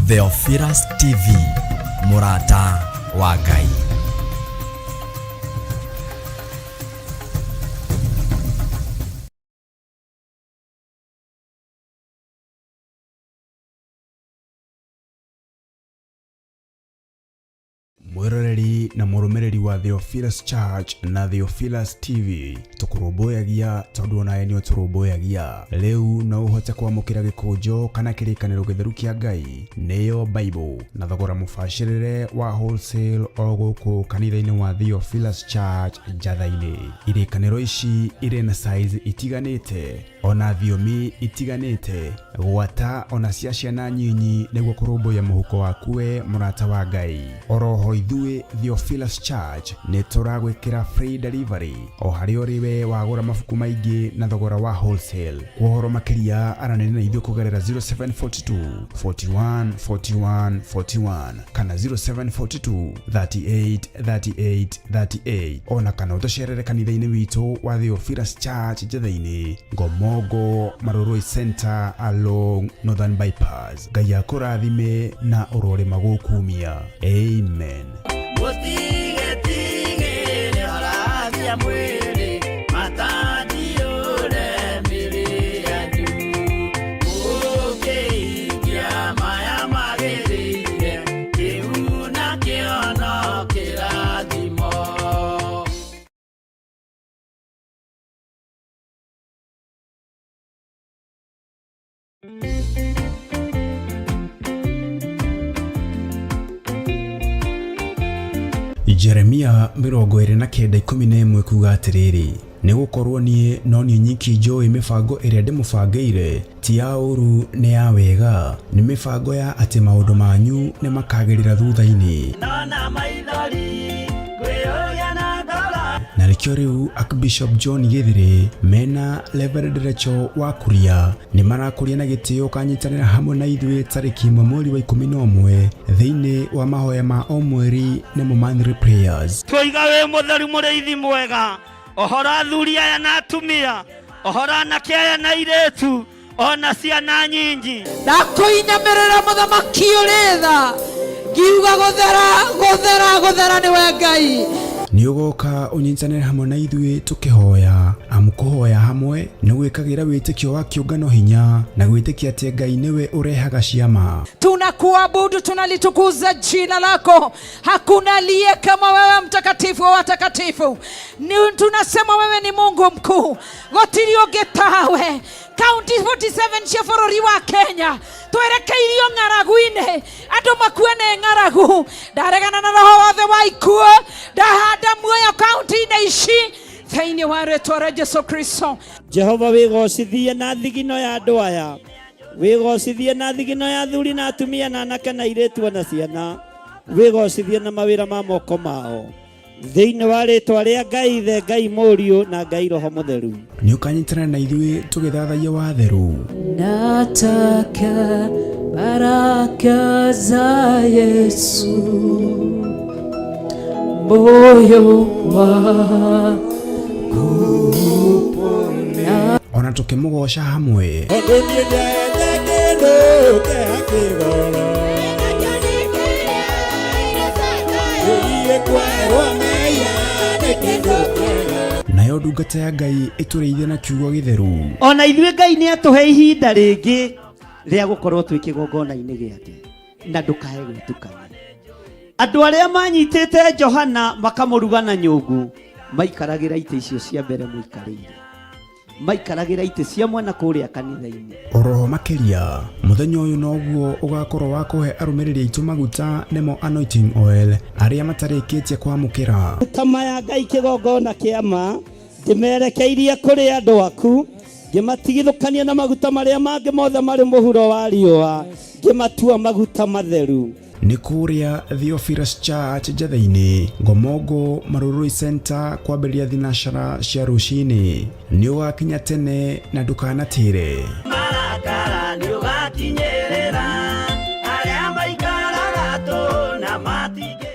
Theophilus TV, Murata wa Ngai. Mwiroreri na murumiriri wa Theophilus Church na Theophilus TV tukuruboyagia tondu onaye ni turuboyagia riu no uhote kwamukira gikunjo kana kirikaniro githeru kia Ngai niyo Bible na thogora mubashirire wa wholesale o guku kanitha-ini wa Theophilus Church Njatha-ini. Irikaniro ici iri na size itiganite ona thiomi itiganite gwata ona cia ciana nyinyi niguo kurumbuya muhuko waku we murata wa Ngai. Oroho ithuĩ Theophilus Church nĩ tũragwĩkĩra free delivery o harĩa ũrĩwe wagũra mabuku maingĩ na thogora wa wholesale. Kuhoro makĩria aranĩria na ithuĩ kũgerera 0742 41 41 41 kana 0742 38 38 38 ona kana ũtũcerere kanitha-inĩ witũ wa Theophilus Church Njatha-ini, Ngomongo Maroroi Center along Northern Bypass. Ngai akũrathime na ũrore magũkumia. Amen. Jeremia 29:11 kuga atiriri, ni gukorwo nie no ni nyiki njoi mibango iria ndimubangĩire ti ya ũru ni ya wega, ni mibango ya ati maundu manyu ni makagirira thutha-ini. Na rĩkĩo rĩu Archbishop John Gĩthĩrĩ mena Reverend Rachel wa Kuria ni marakũria na gĩtĩo kanyitanĩra hamwe na ithuĩ tarĩki 1 mweri wa 11 thĩinĩ wa mahoya ma o mweri na monthly prayers. Tũiga wĩ mũtheru mũrĩithi mwega, ohora athuri aya na atumia, ohora anake aya na airĩtu, ona ciana nyingi. Ndakũinamĩrĩra mũthamaki ũrĩ tha, ngiuga gũthera nĩwe Ngai. Ni ugoka unyitanĩre hamwe na ithuĩ tukihoya amukuhoya hamwe na gwĩkagĩra wĩtĩkio wa kĩũngano hinya na gwĩtĩkia atĩ Ngai niwe urehaga ciama. Tunakuabudu, tunalitukuza jina lako. Hakuna aliye kama wewe, mtakatifu wa watakatifu. Tunasema wewe ni Mungu mkuu. Gotiri ũngĩ tawe. County 47 cia bũrũri wa Kenya twerekeirio ng'aragu-inĩ, andũ makuane ng'aragu. Ndaregana na roho wothe wa ikuũ, ndahanda muoyo county-inĩ ici thĩinĩ wa rĩĩtwa rĩa Jesũ Kristo. Jehova wĩgocithie na thigino ya andũ aya, wĩgocithie na thigino ya athuri na atumia na anake na airĩtu na ciana, wĩgocithie na mawĩra ma moko mao thĩinĩ wa rĩĩtwa rĩa Ngai Ithe, Ngai Mũriũ na Ngai Roho Mũtheru. Nĩ ũkanyitana na ithuĩ tũgĩthathaia watheru. Nataka baraka za Yesu moyo wangu upone. Ona tukĩmũgoca hamwe. Nayo ndungata ya Ngai ĩtũrĩithia na kiugo gĩtheru. Ona ithuĩ Ngai nĩ atũhe ihinda rĩngĩ rĩa gũkorwo twĩ kĩgongona-inĩ gĩake na ndũkae gwĩtukania. Andũ arĩa manyitĩte Johana makamũruga na nyũngũ maikaragĩra itĩ icio cia mbere mũikarĩire, maikaragĩra itĩ cia mwena kũrĩa kanitha-inĩ. Oroho makĩria mũthenya ũyũ noguo ũgakorwo wa kũhe arũmĩrĩri aitũ maguta nemo anointing oil arĩa matarĩkĩtie kwamũkĩra. Kama ya Ngai kĩgongona kĩama ndĩmerekeirie kũrĩ andũ aku, ngĩmatigithũkania na maguta marĩa mangĩ mothe marĩ mũhuro wa riũa, ngĩmatua maguta matheru. Nĩ kũrĩa Theophilus Church Njatha-ini, Ngomongo Maroroi Center kwambĩrĩria thinacara cia rũcinĩ. Nĩ ũgakinya tene na ndũkanatĩre. Marakara nĩ ũgakinyĩrĩra arĩa maikaraga tũ na matigĩ.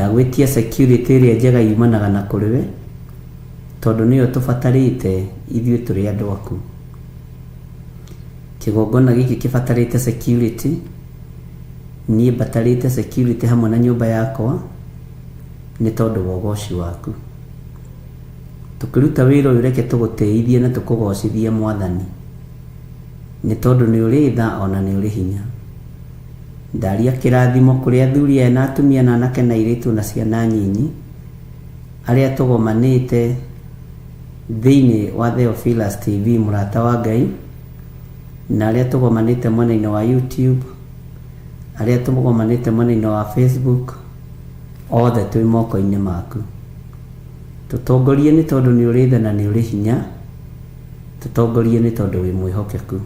ndagwitia security ĩrĩa njega yumanaga na kũrĩwe tondũ nĩyo tũbatarĩte ithuĩ tũrĩ andũ aku. Kĩgongona gĩkĩ kĩbatarĩte security, niĩ mbatarĩte security hamwe na nyũmba yakwa nĩ tondũ wa ũgoci waku. Tũkĩruta wĩra ũyũ reke tũgũtĩithie na tũkũgocithie Mwathani nĩ tondũ nĩ ũrĩ tha ona nĩ ũrĩ hinya. Ndaria kĩrathimo kũrĩ athuri aya na atumia na anake na airĩtu na ciana nyinyi arĩa tũgomanĩte thĩinĩ wa Theophilus TV mũrata wa Ngai, na arĩa tũgomanĩte mwena-inĩ wa YouTube, arĩa tũgomanĩte mwena-inĩ wa Facebook, othe twĩ moko-inĩ maku. Tũtongorie nĩ tondũ nĩ ũrĩ tha na nĩ ũrĩ hinya, tũtongorie nĩ tondũ wĩ mwĩhokeku.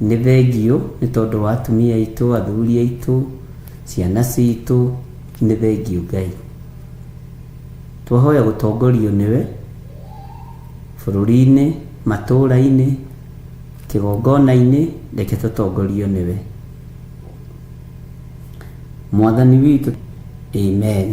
Nĩ thengio nĩ tondũ wa atumia aitũ, athuri aitũ, ciana citũ, nĩ thengio Ngai. Twahoya gũtongorio nĩwe bũrũri-inĩ, matũũra-inĩ, kĩgongona-inĩ, reke tũtongorio nĩwe. Mwathani witũ, amen.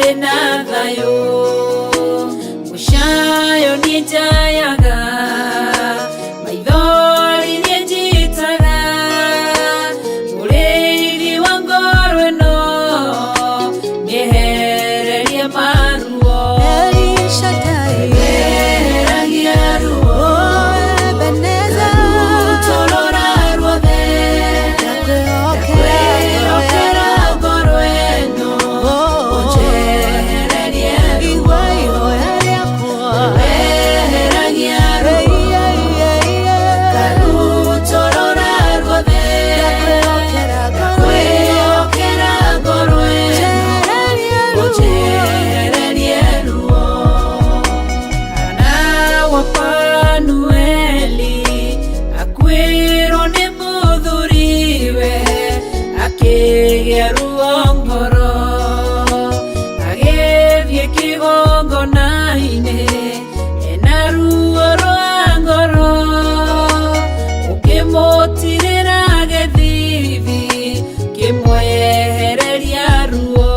ndari na thayo mushayo nijayaga maithori nienjitaga murithi wa ngoro ino niehererie maruo Eheragia ruo Ebeneza Torora ruothe Yakwĩokera ngoro ĩno ũnjehererie ruo Eheragia ruo Karutorora ruothe Yakwĩokera ngoro ĩno ũnjehererie ruo Panueli akwĩrwo nĩ mũthuriwe akĩgĩa ruo ngoro agĩthiĩ kĩgongona-inĩ ena ruo rwa ngoro ũkĩmũtirĩra gĩthithi kĩmwehereria ruo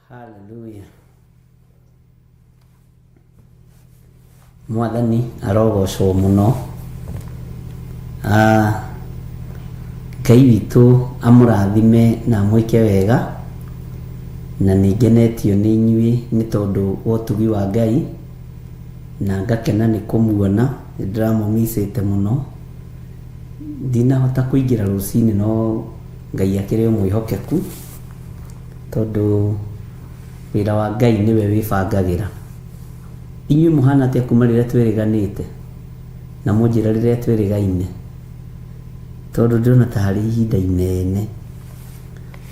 Hallelujah. Mwathani arogocwo muno. Ngai witũ amũrathime na amwĩke wega na nĩngenetio nĩ inyuĩ nĩ tondũ wa ũtugi wa Ngai na ngakena nĩ kũmuona ndĩramũmicĩte mũno. Ndinahota kũingĩra rũcinĩ no Ngai akĩrĩ mwĩhokeku tondũ wĩra wa Ngai nĩwe wĩbangagĩra. Inyuĩ mũhana atĩa kuma rĩrĩa twĩrĩganĩte na mũnjĩra rĩrĩa twĩrĩgaine tondũ ndĩrona ta harĩ ihinda inene.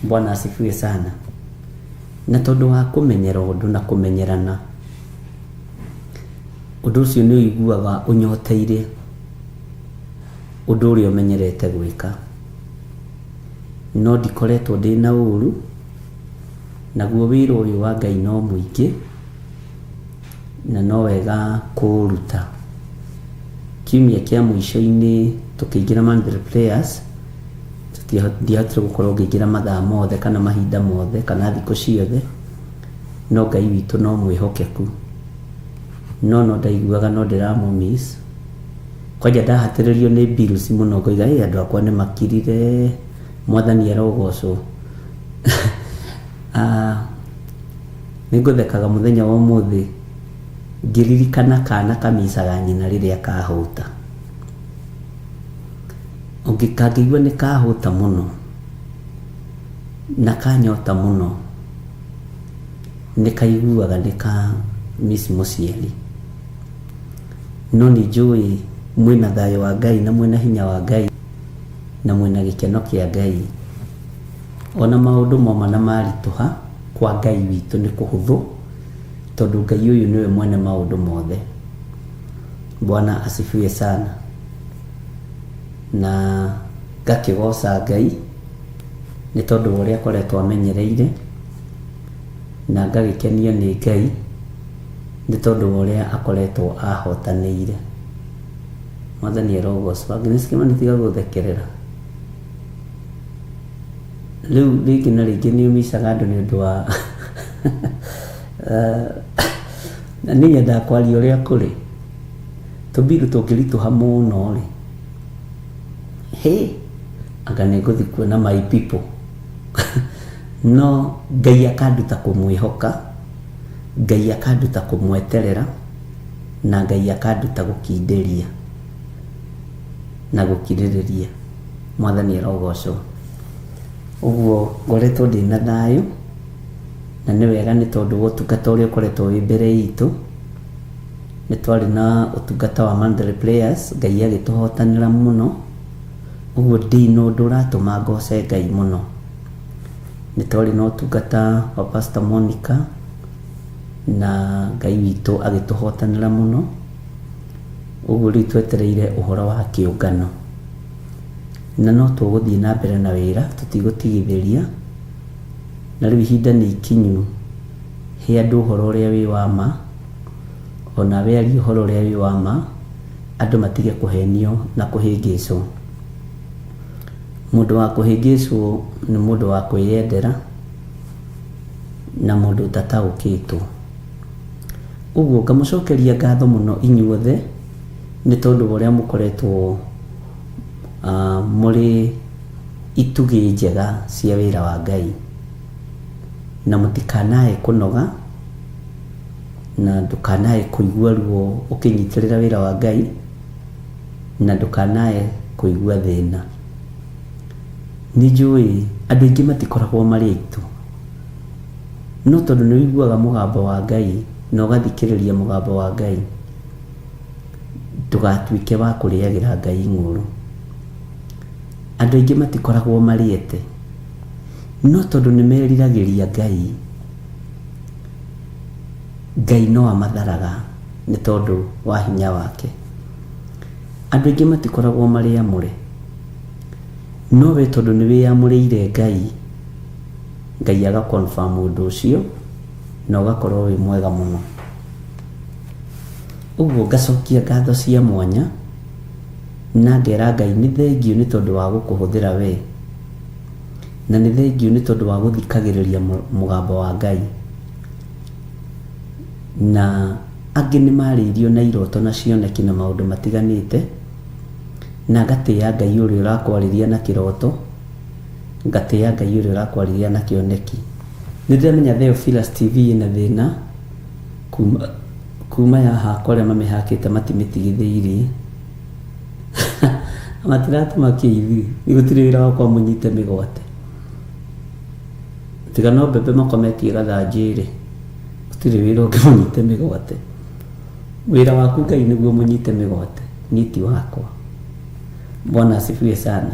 Bwana asifiwe sana. Na tondũ wa kũmenyera ũndũ na kũmenyerana, ũndũ ũcio nĩ ũiguaga ũnyoteire ũndũ ũrĩa ũmenyerete gwĩka. No ndikoretwo ndĩ na ũru, naguo wĩra ũyũ wa Ngai no mũingĩ na no wega kũruta. Kiumia kĩa mũico-inĩ tũkĩingĩra mandatory prayers ndiahotire gũkorwo ngĩingĩra mathaa mothe kana mahinda mothe kana thikũ ciothe, no Ngai witũ no mwĩhokeku. No ndaiguaga no ndĩramũmiss. Kwanja ndahatĩrĩrio nĩ bills mũno ngoiga andũ akwa nĩ makirire, Mwathani arogocwo. Nĩngũthekaga mũthenya wa ũmũthĩ ngĩririkana kana kamicaga nyina rĩrĩa kahũta. Kangĩigua nĩ kahũta mũno na kanyota mũno, nĩ kaiguaga nĩ ka miss mũciari. No nĩ njũĩ mwĩna thayũ wa Ngai na mwĩna hinya wa Ngai na mwĩna gĩkeno kĩa Ngai. Ona maũndũ moma na maritũha kwa Ngai witũ nĩ kũhũthũ tondũ Ngai ũyũ nĩwe mwene maũndũ mothe. Bwana asifiwe sana. Na ngakĩgoca Ngai nĩ tondũ ũrĩa akoretwo amenyereire na ngagĩkenio nĩ Ngai nĩ tondũ ũrĩa akoretwo ahotanĩire. Mwathani arogocwo. Nginya nĩtiga gũthekerera. Rĩu rĩngĩ na rĩngĩ nĩ ũmicaga andũ nĩ ũndũ wa na nĩ nyenda kwaria ũrĩa kũrĩ tũmbiru tũngĩritũha mũno rĩ anga nĩ ngũthiĩ kuona my people no Ngai akanduta kũmwĩhoka, Ngai akanduta kũmweterera, na Ngai akanduta gũkindĩria na gũkirĩrĩria. Mwathani arogocwo. Ũguo ngoretwo ndĩna thayũ, na nĩ wega nĩ tondũ ũtungata ũrĩa ũkoretwo wĩ mbere itũ. Nĩ twarĩ na ũtungata wa Mandalay Players, Ngai agĩtũhotanĩra mũno. Ũguo ndĩ na ũndũ ũratũma ngoce Ngai mũno. Nĩ twarĩ na ũtungata wa Pastor Monica, na Ngai witũ agĩtũhotanĩra mũno. Ũguo rĩu twetereire ũhoro wa kĩũngano, na no tũgũthiĩ na mbere na wĩra, tũtigũtigithĩria. Na rĩu ihinda nĩ ikinyu he andũ ũhoro ũrĩa wĩ wa ma, ona we aria ũhoro ũrĩa wĩ wa ma, andũ matige kũhenio na kũhĩngĩcwo. Mũndũ wa kũhĩngĩcwo nĩ mũndũ wa kwĩyendera na mũndũ ũtataũkĩtwo. Ũguo ngamũcokeria ngatho mũno inyuothe nĩ tondũ ũrĩa mũkoretwo mũrĩ itugĩ njega cia wĩra wa Ngai, na mũtikanae kũnoga, na ndũkanae kũigua ruo ũkĩnyitĩrĩra wĩra wa Ngai, na ndũkanae kũigua thĩna. Nĩ njũĩ andũ aingĩ matikoragwo marĩ aitũ, no tondũ nĩ wĩiguaga mũgambo wa Ngai na ũgathikĩrĩria mũgambo wa Ngai, ndũgatuĩke wa kũrĩagĩra Ngai ng'ũrũ. Andũ aingĩ matikoragwo marĩete, no tondũ nĩ meriragĩria Ngai, Ngai no amatharaga nĩ tondũ wa hinya wake. Andũ aingĩ matikoragwo marĩ amũre, no we tondũ nĩ wĩamũrĩire Ngai, Ngai aga confirm ũndũ ũcio na ũgakorwo wĩ mwega mũno. Ũguo ngacokia ngatho cia mwanya na ngera Ngai nĩ thengiũ nĩ tondũ wa gũkũhũthĩra we, na nĩ thengiũ nĩ tondũ wa gũthikagĩrĩria mũgambo wa Ngai. Na angĩ nĩ marĩirio na iroto na cioneki na maũndũ matiganĩte, na ngatĩĩa Ngai ũrĩa ũrakwarĩria na kĩroto, ngatĩĩa Ngai ũrĩa ũrakwarĩria na kĩoneki. Nĩ ndĩramenya Theophilus TV ĩna thĩna kuma yaha kũrĩa mamĩhakĩte matimĩtigithĩirie matiratũma kĩithi, nĩ gũtirĩ wĩra wakwa mũnyite mĩgwate, tiga no mbembe makometie gathanjĩ-rĩ, gũtirĩ wĩra ũngĩ mũnyite mĩgwate. Wĩra waku Ngai nĩguo mũnyite mĩgwate, niĩ ti wakwa. Bwana asifiwe sana.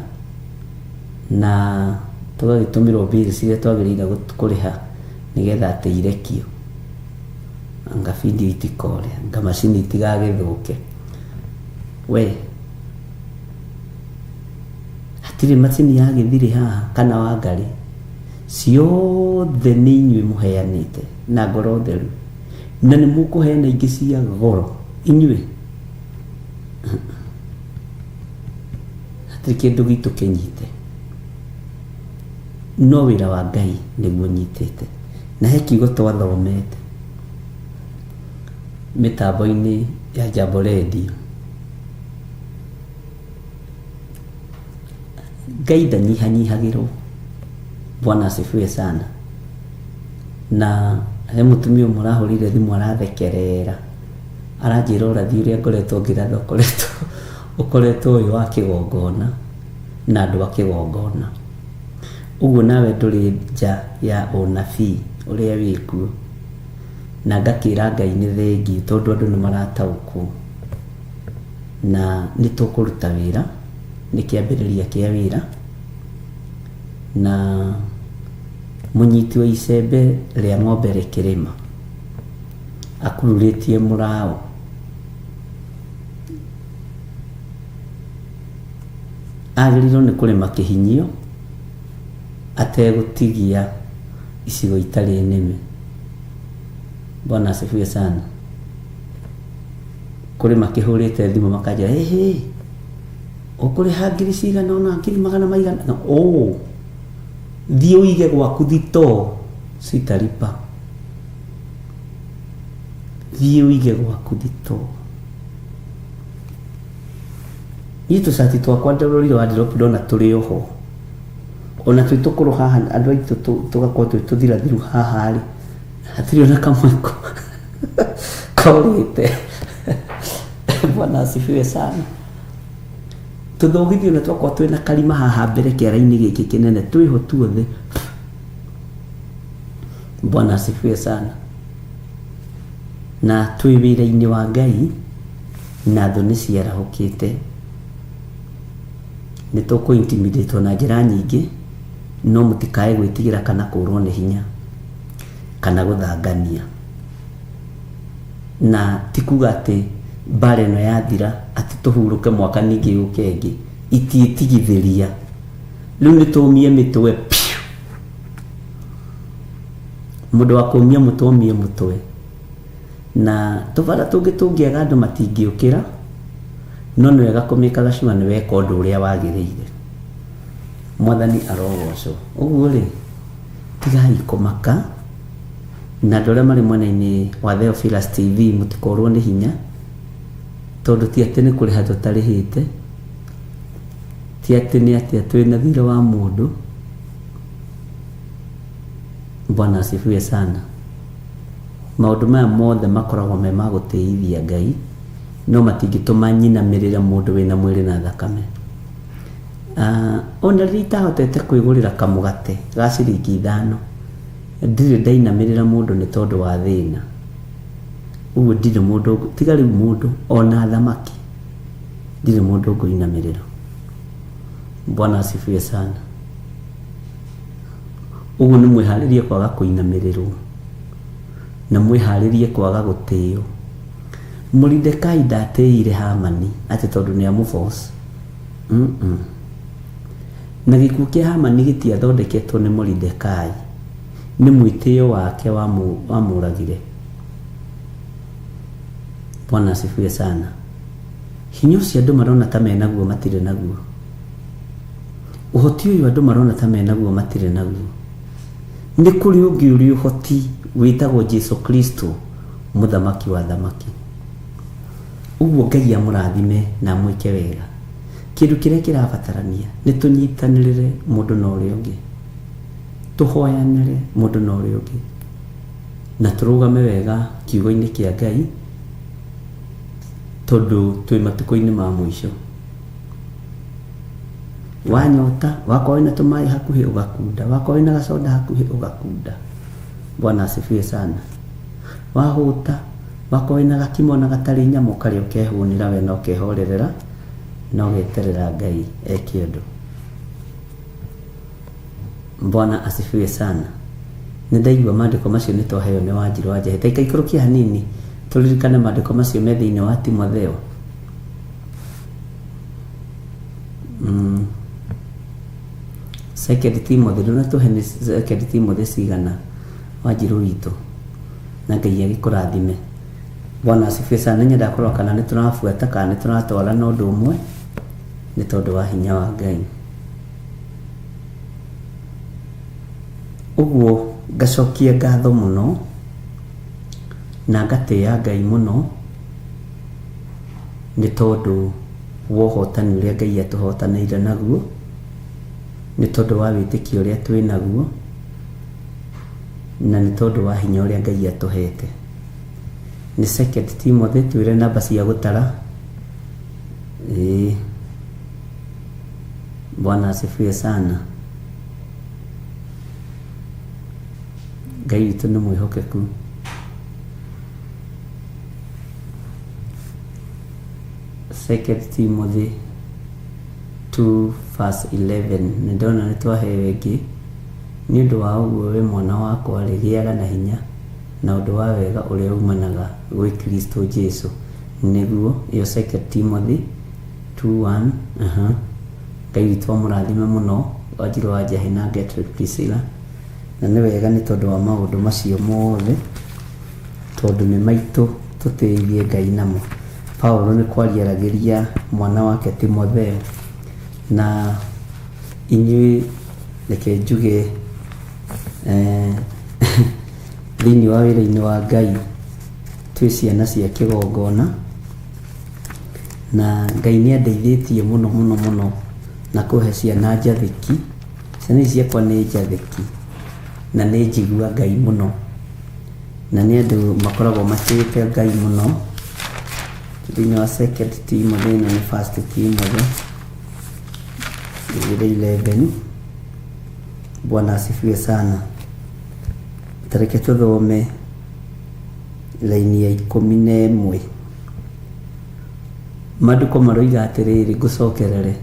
Na tũgagĩtũmĩrwo mbiri ciria twagĩrĩire kũrĩha nĩgetha atĩ irekio, anga bindi itikore, anga macini itigagĩthũke. We hatirĩ macini yagĩthirĩ haha kana Wangari, ciothe nĩ inyuĩ mũheanĩte na ngoro theru, na nĩ mũkũheana ingĩ cia goro inyuĩ. Hatirĩ kĩndũ gitũ kĩnyite, no wĩra wa Ngai nĩguo nyitĩte, na he kiugo twathomete mĩtambo-inĩ ya Jambo Radio. Ngai ndanyihanyihagĩrwo. Bwana asifiwe sana. Na he mũtumia ũmwe arahũrire thimũ arathekerera, aranjĩra ũrathi ũrĩa ngoretwo ngĩratha ũkoretwo ũyũ wa kĩgongona na andũ a kĩgongona. Ũguo nawe ndũrĩ nja ya ũnabii ũrĩa wĩkuo, na ngakĩra Ngai nĩ thengiũ tondũ andũ nĩ marataũkwo, na nĩ tũkũruta wĩra, nĩ kĩambĩrĩria kĩa wĩra. Na mũnyiti wa icembe rĩa ng'ombe rĩkĩrĩma akururĩtie mũraũ, agĩrĩirwo nĩ kũrĩma kĩhinyio ategũtigia icigo itarĩ nĩme. Bwana asifiwe sana. Kũrĩma kĩhũrĩte thimũ makanjĩra ũkũrĩha ngiri cigana ona ngiri magana maigana, thiĩ ũige gwaku thitoo citaripa, thiĩ ũige gwaku thitoo. Niĩ tũcati twakwa ndarorire wardrobe ndona tũrĩ oho, ona twĩ tũkũrũ haha andũ aitũ tũgakorwo twĩ tũthirathiru haha rĩ, hatirĩ ona kamwe kaũrĩte. Bwana asifiwe sana. Tũthogithio na twakorwo twĩ na karima haha mbere kĩara-inĩ gĩkĩ kĩnene, twĩho tuothe. Bwana asifiwe sana. Na twĩ wĩra-inĩ wa Ngai na thũ nĩ ciarahũkĩte. Nĩ tũkũ-intimidate na njĩra nyingĩ, no mũtikae gwĩtigĩra kana kũrwo nĩ hinya kana gũthangania. Na ti kuga atĩ mbara ĩno yathira atĩ tũhurũke mwaka ningĩ yũke ĩngĩ, itiĩtigithĩria. Rĩu nĩ tũmie mĩtwe piũ. Mũndũ wa kũmia mũtwe ũmie mũtwe. Na tũbara tũngĩ tũngĩaga andũ matingĩũkĩra, no nĩ wega kũmĩkaga cuma nĩ weka ũndũ ũrĩa wagĩrĩire. Mwathani arogocwo. Ũguo rĩ, tigai kũmaka, na andũ arĩa marĩ mwena-inĩ wa Theophilus TV mũtikorwo nĩ hinya, tondũ ti atĩ nĩ kũrĩha tũtarĩhĩte, ti atĩ nĩ atĩ twĩna thirĩ wa mũndũ. Bwana asifiwe sana. Maũndũ maya mothe makoragwo me ma gũtĩithia Ngai, no matingĩtũma nyinamĩrĩre mũndũ wĩna mwĩrĩ na thakame. Ona rĩrĩa itahotete kwĩgũrĩra kamũgate ga ciringi 5, ndirĩ ndainamĩrĩra mũndũ nĩ tondũ wa thĩna. Ũguo ndirĩ mũndũ, tiga rĩu mũndũ ona thamaki, ndirĩ mũndũ ngũinamĩrĩra. Bwana asifiwe sana. Ũguo nĩ mwĩharĩrie kwaga kũinamĩrĩrwo na mwĩharĩrie kwaga gũtĩo. Moridekai ndatĩire Hamani atĩ tondũ nĩ amũboss. Na gĩkuũ kĩa Hamani gĩtiathondeketwo nĩ Moridekai, nĩ mwĩtĩo wake wamũragire. Bwana asifiwe sana. Hinya ũcio andũ marona ta menaguo matirĩ naguo. Ũhoti ũyũ andũ marona ta menaguo matirĩ naguo. Nĩ kũrĩ ũngĩ ũrĩ ũhoti wĩtagwo Jesu Kristo, mũthamaki wa thamaki. Ũguo Ngai amũrathime na mwĩke wega. Kĩndũ kĩrĩa kĩrabatarania nĩ tũnyitanĩrĩre mũndũ na ũrĩa ũngĩ, tũhoyanĩre mũndũ na ũrĩa ũngĩ, na tũrũgame wega kiugo-inĩ kĩa Ngai, tondũ twĩ matukũ-inĩ ma mũico. Wanyota, wakorwo wĩna tũmaĩ hakuhĩ ũgakunda, wakorwo wĩna gacoda hakuhĩ ũgakunda. Bwana asifiwe sana. Wahũta, wakorwo wĩna gakimo na gatarĩ nyama ũkarĩa ũkehũnĩra we na ũkehorerera na ũgeterera Ngai eke ũndũ. Bwana asifiwe sana. Nĩ ndaigua maandĩko macio nĩ twaheo nĩ Wanjiru wa Njehe. Ta ikũrũkia hanini tũririkane maandĩko macio me thĩinĩ wa Timotheo. Second Timothy, ndona tũhe Second Timothy cigana Wanjiru witũ, na Ngai agĩkũrathime. Bwana asifiwe sana. Nyenda kũrora kana nĩ tũrabuata kana nĩ tũratwara na ũndũ ũmwe nĩ tondũ wa hinya wa Ngai. Ũguo ngacokia ngatho mũno na ngatĩĩa Ngai mũno nĩ tondũ wa ũhotani ũrĩa Ngai atũhotanĩire naguo, nĩ tondũ wa wĩtĩkio ũrĩa twĩ naguo, na nĩ tondũ wa hinya ũrĩa Ngai atũhete. Nĩ Second Timothy, twĩre namba cia gũtara. Bwana asifiwe sana. Ngai witũ nĩ mwĩhokeku. Second Timothy 2:11. Nĩ ndona nĩ twaheo ĩngĩ. Nĩ ũndũ wa ũguo we mwana wakwa gĩaga na hinya na ũndũ wa wega ũrĩa umanaga gwĩ Kristo Jesu. Nĩguo ĩyo Second Timothy 2:1. Ngai witũ amũrathime mũno, Wanjiru wa Njehe na Gertrude Priscilla. Na nĩ wega nĩ tondũ wa maũndũ macio mothe, tondũ nĩ maitũ tũtĩithie Ngai namo. Paulo nĩ kwariaragĩria mwana wake Timotheo, na inyuĩ reke njuge thĩinĩ wa wĩra-inĩ wa Ngai twĩ ciana cia kĩgongona, na Ngai nĩ andeithĩtie mũno na kũhe ciana njathĩki. Ciana ciakwa nĩ njathĩki na nĩ njigua Ngai mũno, na nĩ andũ makoragwo matĩĩte Ngai mũno. Thĩinĩ wa 2 Timothy na 1 Timothy 11. Bwana asifiwe sana. Tareke tuthome laini ya 11. Maandĩko maroiga atĩrĩrĩ, ngũcokerere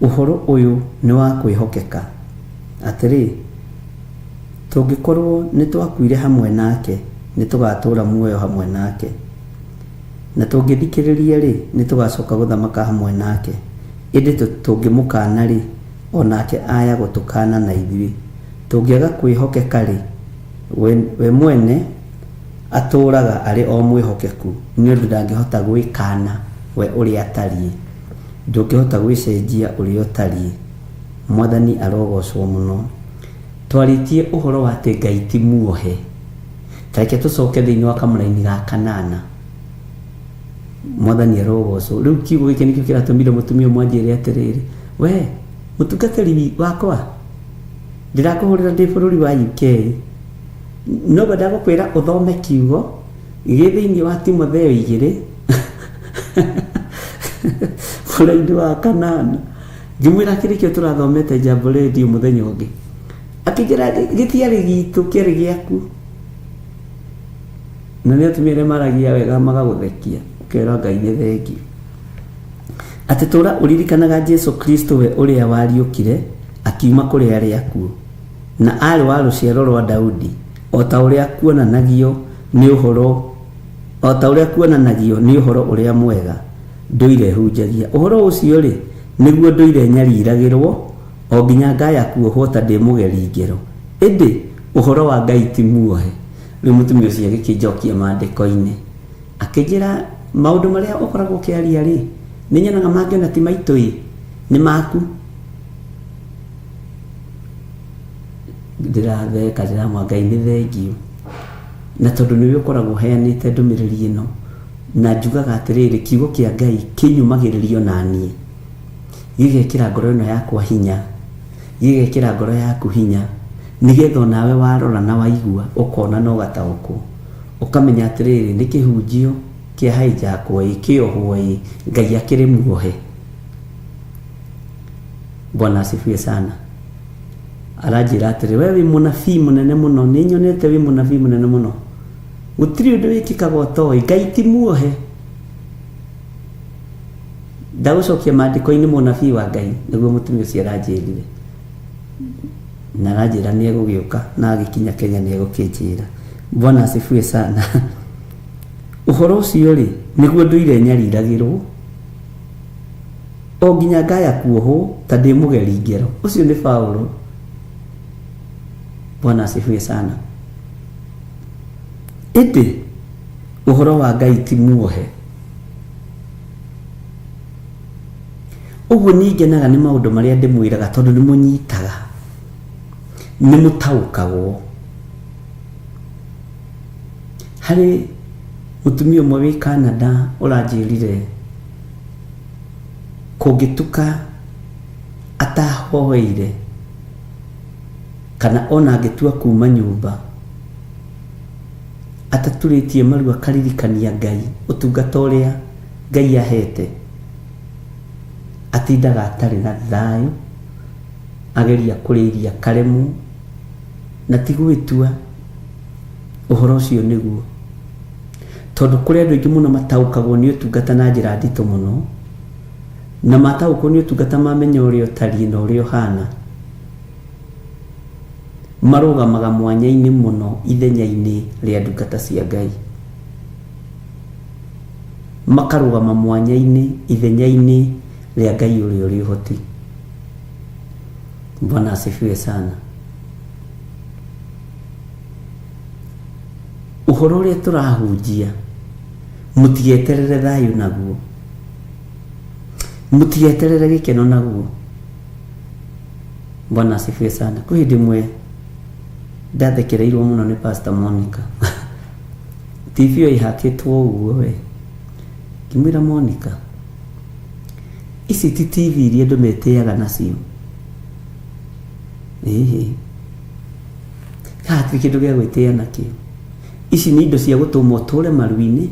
ũhoro ũyũ nĩ wa kwĩhokeka atĩrĩ, tũngĩkorwo nĩ twakuire hamwe nake nĩ tũgatũũra muoyo hamwe nake, na tũngĩthikĩrĩria rĩ nĩ tũgacoka gũthamaka hamwe nake. Ĩndĩ tũngĩmũkana rĩ, onake aya gũtũkana na ithuĩ. Tũngĩaga kwĩhokeka rĩ, we mwene atũũraga arĩ o mwĩhokeku, nĩ ũndũ ndangĩhota gwĩkana we ũrĩa atariĩ. Ndũngĩhota gwĩcenjia ũrĩa ũtariĩ. Mwathani arogocwo mũno. Twarĩtie ũhoro wa atĩ Ngai ti muohe. Tareke tũcoke thĩinĩ wa kamũra-inĩ ga 8. Mwathani arogocwo. Rĩu kiugo gĩkĩ nĩkĩo kĩratũmire mũtumia mwanjĩre atĩrĩrĩ, we mũtungatĩri wakwa, ndĩrakũhũrĩra ndĩ bũrũri wa UK, no bada gũkwĩra ũthome kiugo gĩ thĩinĩ wa Timotheo 2 mũra-inĩ wa 8. Ngĩmwĩra kĩrĩkĩo tũrathomete Jambo Radio mũthenya ũngĩ, akĩnjĩra gĩtiarĩ gitũ, kĩarĩ gĩaku. Na nĩ atumia arĩa maragia wega magagũthekia, ũkera Ngai nĩ thengiũ. Atĩ tũra ũririkanaga Jesu Kristo we ũrĩa wariũkire akiuma kũrĩ arĩa akuũ, na arĩ wa rũciaro rwa Daudi, o ta ũrĩa kuonanagio nĩ ũhoro ũrĩa mwega ndũire hunjagia. Ũhoro ũcio rĩ nĩguo ndũire nyariragĩrwo o nginya ngaya kuohwo ta ndĩ mũgeri ngero. Ĩndĩ ũhoro wa Ngai ti muohe. Rĩu mũtumia ũcio agĩkĩnjokia maandĩko-inĩ akĩnjĩra, maũndũ marĩa ũkoragwo ũkĩaria rĩ, nĩ nyonaga mangĩona ti maitũ nĩ maku. Ndĩratheka, ndĩramwa Ngai nĩ thengiũ, na tondũ nĩwe ũkoragwo ũheanĩte ndũmĩrĩri ĩno, na njugaga atĩrĩrĩ, kiugo kĩa Ngai kĩnyumagĩrĩrio na niĩ, gĩgekĩra ngoro ĩno yakwa hinya, gĩgekĩra ngoro yaku hinya, nĩgetha nawe warora na waigua ũkona na ũgataũkwo, ũkamenya atĩrĩrĩ, nĩ kĩhunjio kĩa haijakwo kĩohwo Ngai akĩrĩ muohe. Bwana asifiwe sana. Aranjĩra atĩrĩ, we wĩ mũnabii mũnene mũno, nĩ nyonete wĩ mũnabii mũnene mũno, gũtirĩ ũndũ wĩkĩkaga ũtoĩ, Ngai ti muohe. Ndagũcokia maandĩko-inĩ mũnabii wa Ngai, nĩguo mũtumia ũcio aranjĩrire, na aranjĩra nĩ egũgĩũka na agĩkinya Kenya nĩ egũkĩnjĩra. Bwana asifiwe sana. Ũhoro ũcio rĩ nĩguo ndũire nyariragĩrwo o nginya ngaya kuohwo ta ndĩ mũgeri ngero. Ũcio nĩ Paulo. Bwana asifiwe sana. Ĩndĩ ũhoro wa Ngai ti muohe. Ũguo nĩngenaga nĩ maũndũ marĩa ndĩmwĩraga, tondũ nĩ mũnyitaga, nĩ mũtaũkagwo. Harĩ mũtumia ũmwe wĩ Canada ũranjĩrire, kũngĩtuka atahoeire kana ona angĩtua kuma nyũmba ataturĩtie maru akaririkania Ngai, ũtungata ũrĩa Ngai ahete, atindaga atarĩ na thayũ, ageria kũrĩithia karemu na ti gwĩtua. Ũhoro ũcio nĩguo, tondũ kũrĩ andũ aingĩ mũno mataũkagwo nĩ ũtungata na njĩra nditũ mũno, na mataũkwo nĩ ũtungata mamenya ũrĩa ũtariĩ na ũrĩa ũhana, marũgamaga mwanya-inĩ mũno ithenya-inĩ rĩa ndungata cia Ngai, makarũgama mwanya-inĩ ithenya-inĩ rĩa Ngai ũrĩa ũrĩ ũhoti. Bwana asifiwe sana. Ũhoro ũrĩa tũrahunjia mũtigeterere thayũ naguo, mũtigeterere gĩkeno naguo. Bwana asifiwe sana. Kwĩ hĩndĩ ĩmwe ndathekereirwo mũno nĩ Pastor Monica TV ĩyo ihakĩtwo ũguo we. Kimwĩra Monica, ici ti TV iria andũ metĩaga nacio. Hatirĩ kĩndũ gĩa gwĩtĩĩa nakĩo. Ici nĩ indo cia gũtũma ũtũre maru-inĩ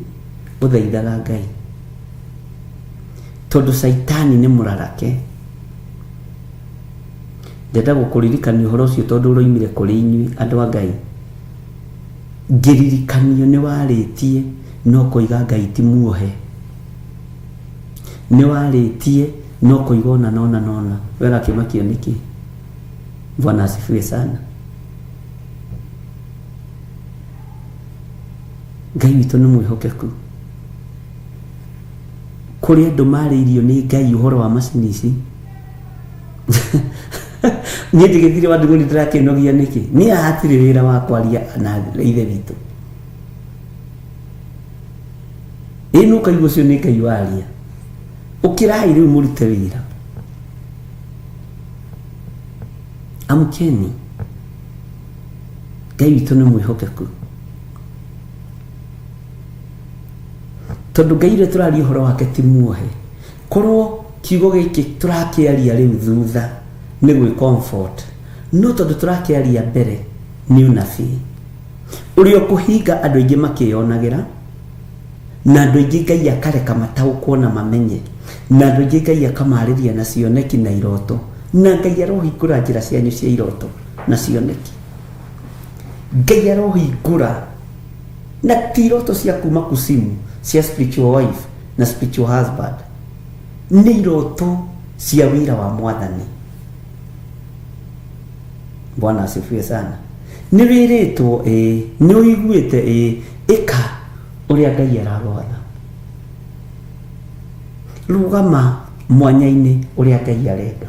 ũthaithaga Ngai. Tondũ Saitani nĩ mũrarake. Ndenda gũkũririkania ũhoro ũcio tondũ ũroimire kũrĩ inyuĩ andũ a Ngai. Ngĩririkanio nĩ warĩtie no kũiga Ngai ti muohe. Nĩ warĩtie no kũiga ona nona. Wega kĩmakio nĩkĩ? Bwana asifiwe sana. Ngai witũ nĩ mwĩhokeku. Kũrĩ andũ marĩirio nĩ Ngai ũhoro wa macini ici. Niĩ ndigĩthire wa ndigũni ndĩrakĩnogia nĩkĩ? Niĩ hatirĩ wĩra wa kwaria na ithe witũ. Ĩno kaigua ũcio nĩ Ngai waria. Ũkĩrai rĩu mũrute wĩra. Amkeni. Ngai witũ nĩ mwĩhokeku. Tondũ Ngai ũrĩa tũraria ũhoro wake ti muohe. Korwo kiugo gĩkĩ tũrakĩaria rĩu thutha nĩ gwĩ comfort. No tondũ tũrakĩaria mbere nĩ ũnabii. Ũrĩa ũkũhinga andũ aingĩ makĩonagĩra. Na andũ aingĩ Ngai akareka mataũkwo na mamenye. Na andũ aingĩ Ngai akamarĩria na cioneki na iroto. Na Ngai arohingũra njĩra cianyu cia iroto na cioneki. Ngai arohingũra na ti iroto cia kuma kusimu cia spiritual wife na spiritual husband. Nĩ iroto cia wĩra wa Mwathani. Bwana asifiwe sana. Nĩ wĩrĩtwo nĩ ũiguĩte ĩka ũrĩa Ngai aragwatha. Rũgama mwanya-inĩ ũrĩa Ngai arenda.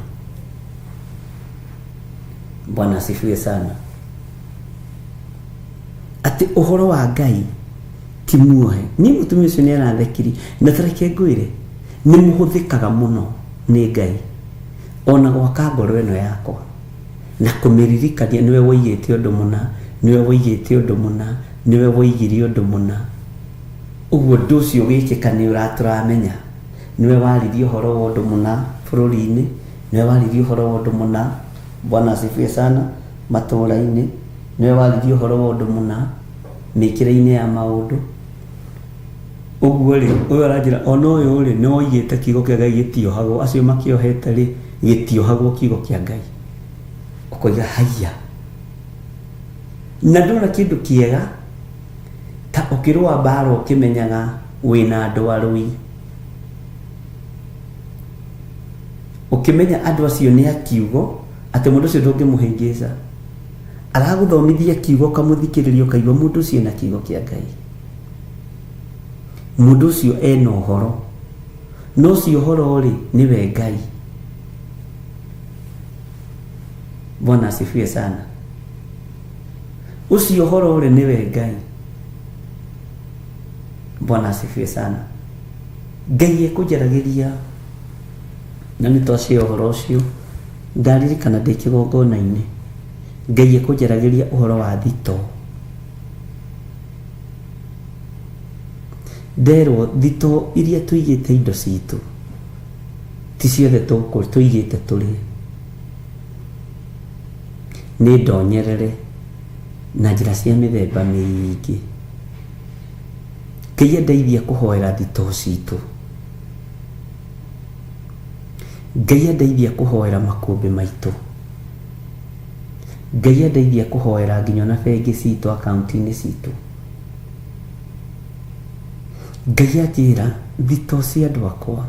Bwana asifiwe sana. Atĩ ũhoro wa Ngai ti muohe. Niĩ mũtumia ũcio nĩ arathekiri na tareke ngwĩre nĩ mũhũthĩkaga mũno nĩ Ngai ona gwaka ngoro ĩno yakwa na kũmĩririkania nĩwe woigĩte ũndũ mũna, nĩwe woigĩte ũndũ mũna, nĩwe woigire ũndũ mũna. Ũguo ũndũ ũcio ũgĩkĩka nĩ ũratũramenya. Nĩwe waririe ũhoro wa ũndũ mũna bũrũri-inĩ, nĩwe waririe ũhoro wa ũndũ mũna, Bwana asifiwe sana, matũũra-inĩ, nĩwe waririe ũhoro wa ũndũ mũna mĩkĩre-inĩ ya maũndũ. Ũguo rĩ, ũyũ aranjĩra ona ũyũ rĩ nĩ woigĩte kiugo kĩa Ngai gĩtiohagwo. Acio makĩohete rĩ gĩtiohagwo kiugo kĩa Ngai. Ũkoiga haiya. Na ndona kĩndũ kĩega ta ũkĩrũa mbara ũkĩmenyaga wĩna andũ arũi. Ũkĩmenya andũ acio nĩ a kiugo atĩ mũndũ ũcio ndũngĩmũhĩngĩca. Aragũthomithia kiugo kamũthikĩrĩria ũkaigua mũndũ ũcio na kiugo kĩa Ngai. Mũndũ ũcio ena ũhoro. No ũcio ũhoro rĩ nĩwe Ngai. Bwana asifiwe sana. Ũcio ũhoro rĩ nĩwe Ngai. Bwana asifiwe sana. Ngai ekũnjaragĩria na nĩ twacia ũhoro ũcio. Ndaririkana ndĩ kĩgongona-inĩ. Ngai ekũnjaragĩria ũhoro wa thitoo. Nderwo thitoo iria tũigĩte indo citũ ti ciothe tũigĩte tũrĩ. Nĩ ndonyerere na njĩra cia mĩthemba mĩingĩ. Ngai andeithia kũhoera thitoo citũ. Ngai andeithia kũhoera makũmbĩ maitũ. Ngai andeithia kũhoera nginya na bengi citũ, akaunti-inĩ citũ. Ngai anjĩra thitoo cia andũ akwa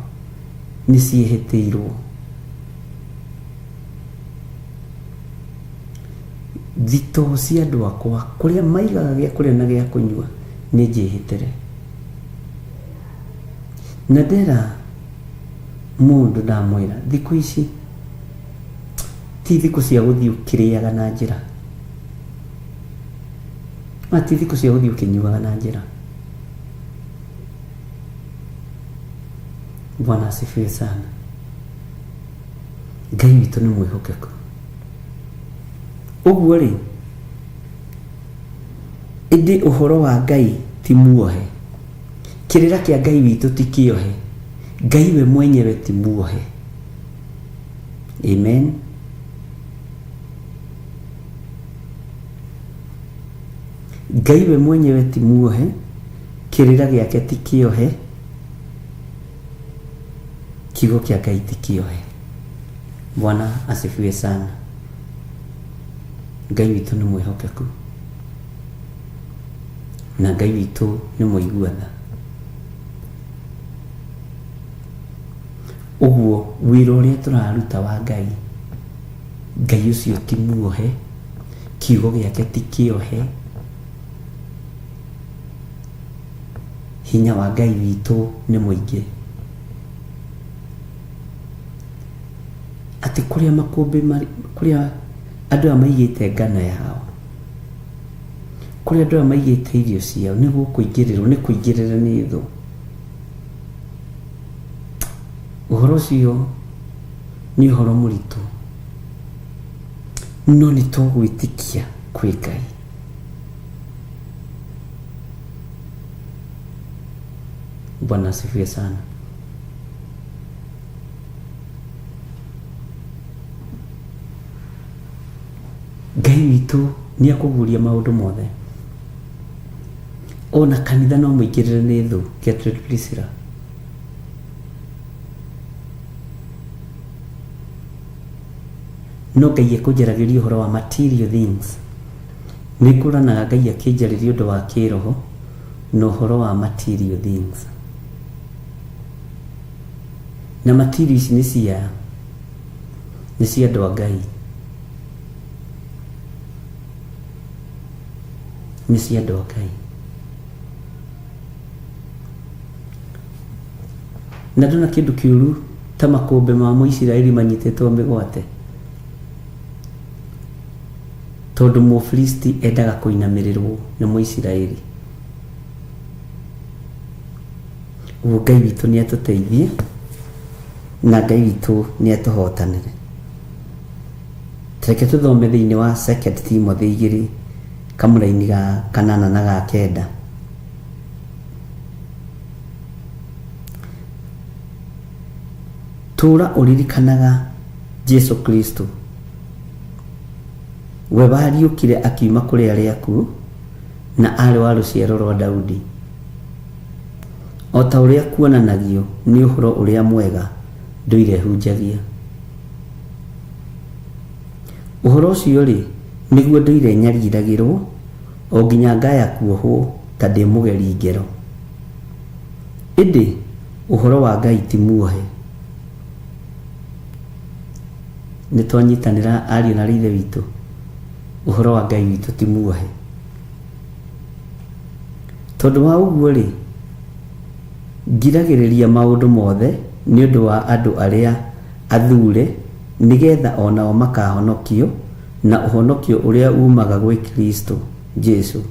nĩ ciĩhĩtĩirwo. Thitoo cia andũ akwa kũrĩa maigaga gĩa kũrĩa na gĩa kũnyua nĩ njĩhĩtere. Na ndera mũndũ ndamwĩra thikũ ici ti thikũ cia gũthiĩ ũkĩrĩaga na njĩra. Ti thikũ cia gũthiĩ ũkĩnyuaga na njĩra. Bwana asifiwe sana. Ngai witũ nĩ mwĩhokeku. Ũguo rĩ ĩndĩ ũhoro wa Ngai ti muohe, kirira kia Ngai witũ ti kĩohe, Ngai we mwenyewe ti muohe. Amen. Ngai we mwenyewe ti muohe, kirira giake ti kĩohe, kiugo kia Ngai ti kĩohe. Bwana asifiwe sana. Ngai witũ nĩ mwĩhokeku na Ngai witũ nĩ mũiguatha. Ũguo wĩra ũrĩa tũraruta wa Ngai, Ngai ũcio ti muohe, kiugo gĩake ti kĩohe, hinya wa Ngai witũ nĩ mũingĩ. Atĩ kũrĩa makũmbĩ kũrĩa andũ aya maigĩte ngano yao, kũrĩa andũ aya maigĩte irio ciao, nĩguo kũingĩrĩrwo nĩ kũingĩrĩra nĩ thũ. Ũhoro ũcio nĩ ũhoro mũritũ, no nĩ tũgwĩtĩkia kwĩ Ngai. Bwana asifiwe sana. Ngai witũ nĩ akũguria maũndũ mothe. Ona kanitha no mũingĩrĩre nĩ thũ, Gertrude Priscilla. No Ngai ekũnjaragĩria ũhoro wa material things. Nĩ ngũranaga Ngai akĩnjarĩria ũndũ wa kĩroho na ũhoro wa material things. Na material ici nĩ cia andũ a Ngai. Nĩ cia andũ a Ngai. Na ndona kĩndũ kĩũru ta makũmbĩ ma Mũisiraeli manyitĩtwo mĩgwate, tondũ Mũfilisti endaga kũinamĩrĩrwo nĩ Mũisiraeli. Ũguo Ngai witũ nĩ atũteithie na Ngai witũ nĩ atũhotanĩre. Reke tũthome thĩinĩ wa 2 Timothy 2 kamũraini ga 8 na ga 9. Tũra ũririkanaga Jesu Kristo, we wariũkire akiuma kũrĩ arĩa akuũ na arĩ wa rũciaro rwa Daudi, o ta ũrĩa kuonanagio nĩ ũhoro ũrĩa mwega ndũirehunjagia. Ũhoro ũcio rĩ, nĩguo ndũire nyariragĩrwo o nginya ngaya kuohwo ta ndĩ mũgeri ngero. Ĩndĩ ũhoro wa Ngai ti muohe. Nĩ twanyitanĩra ariũ na ithe witũ, ũhoro wa Ngai witũ ti muohe. Tondũ wa ũguo rĩ, ngiragĩrĩria maũndũ mothe nĩ ũndũ wa andũ arĩa athure, nĩgetha onao makahonokio na ũhonokio ũrĩa umaga gwĩ Kristo Jesu,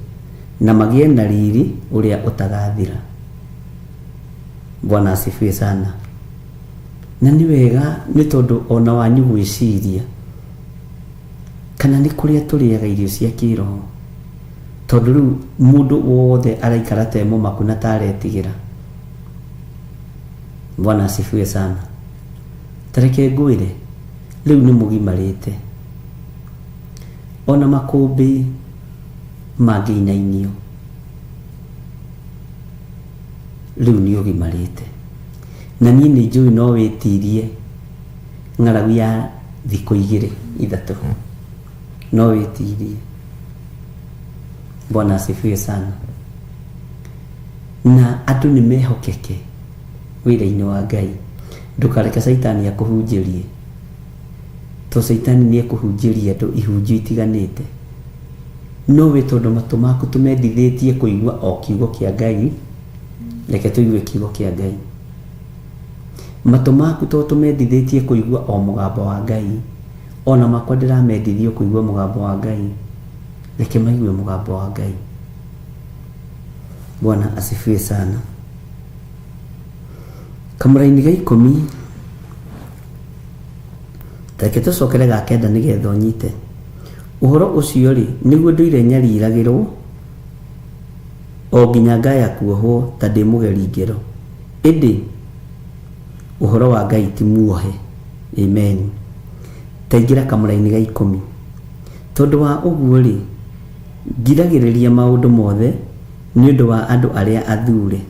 na magĩe na riri ũrĩa ũtagathira. Bwana asifiwe sana. Na nĩ wega nĩ tondũ ona wanyu gwĩciria kana nĩ kũrĩa tũrĩaga irio cia kĩroho, tondũ rĩu mũndũ wothe araikara ta mũmaku na taretigĩra. Bwana asifiwe sana. Tareke ngwĩre rĩu nĩ mũgimarĩte, ona makũmbĩ mangĩinainio rĩu nĩ ũgimarĩte. Na niĩ nĩ njũĩ no wĩtirie ng'aragu ya thikũ 2-3, no wĩtirie. Bwana asifiwe sana. Na andũ nĩ mehokeke wĩra-inĩ wa Ngai. Ndũkareke Saitani akũhunjĩrie, to Saitani nĩ ekũhunjĩria andũ ihunjio itiganĩte. No wĩ tondũ matũ maku tũmendithĩtie kũigua o kiugo kĩa Ngai, reke tũigue kiugo kĩa Ngai. Matũ maku to tũmendithĩtie kũigua o mũgambo wa Ngai, ona makwa ndĩramendithio kũigua mũgambo wa Ngai, reke maigue mũgambo wa Ngai. Bwana asifiwe sana. Kamũraini ga 10, reke tũcokere ga 9 nĩgetha ũnyite. Ũhoro ũcio rĩ, nĩguo ndũire nyariragĩrwo o nginya ngaya kuohwo ta ndĩ mũgeri ngero. Ĩndĩ ũhoro wa Ngai ti muohe. Amen. Taingĩra kamũra-inĩ ga 10. Tondũ wa ũguo rĩ, ngiragĩrĩria maũndũ mothe nĩ ũndũ wa andũ arĩa athure,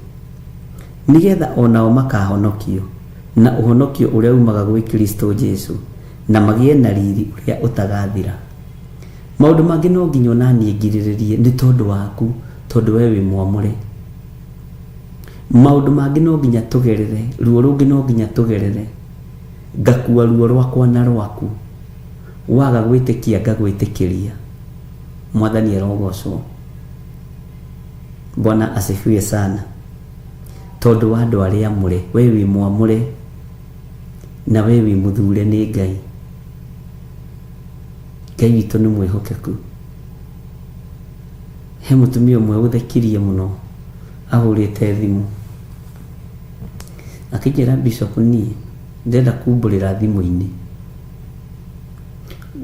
nigetha onao makahonokio na ũhonokio ũrĩa umaga gwĩ Kristo Jesu, na magĩe na riri ũrĩa ũtagathira. Maũndũ mangĩ no nginya onaniĩ ngirĩrĩrie nĩ tondũ waku, tondũ we wĩ mwamũre. Maũndũ mangĩ no nginya tũgerere, ruo rũngĩ no nginya tũgerere, ngakua ruo rwakwa na rwaku, waga gwĩtĩkia ngagwĩtĩkĩria. Mwathani arogocwo. Bwana asifiwe sana. Tondũ wa andũ arĩa amũre, we wĩ mwamũre na we wĩ mũthure nĩ Ngai. Ngai witũ nĩ mwĩhokeku. He mũtumia ũmwe ũthekirie mũno ahũrĩte thimũ akĩnjĩra, Bishop, niĩ ndenda kumbũrĩra thimũ-inĩ,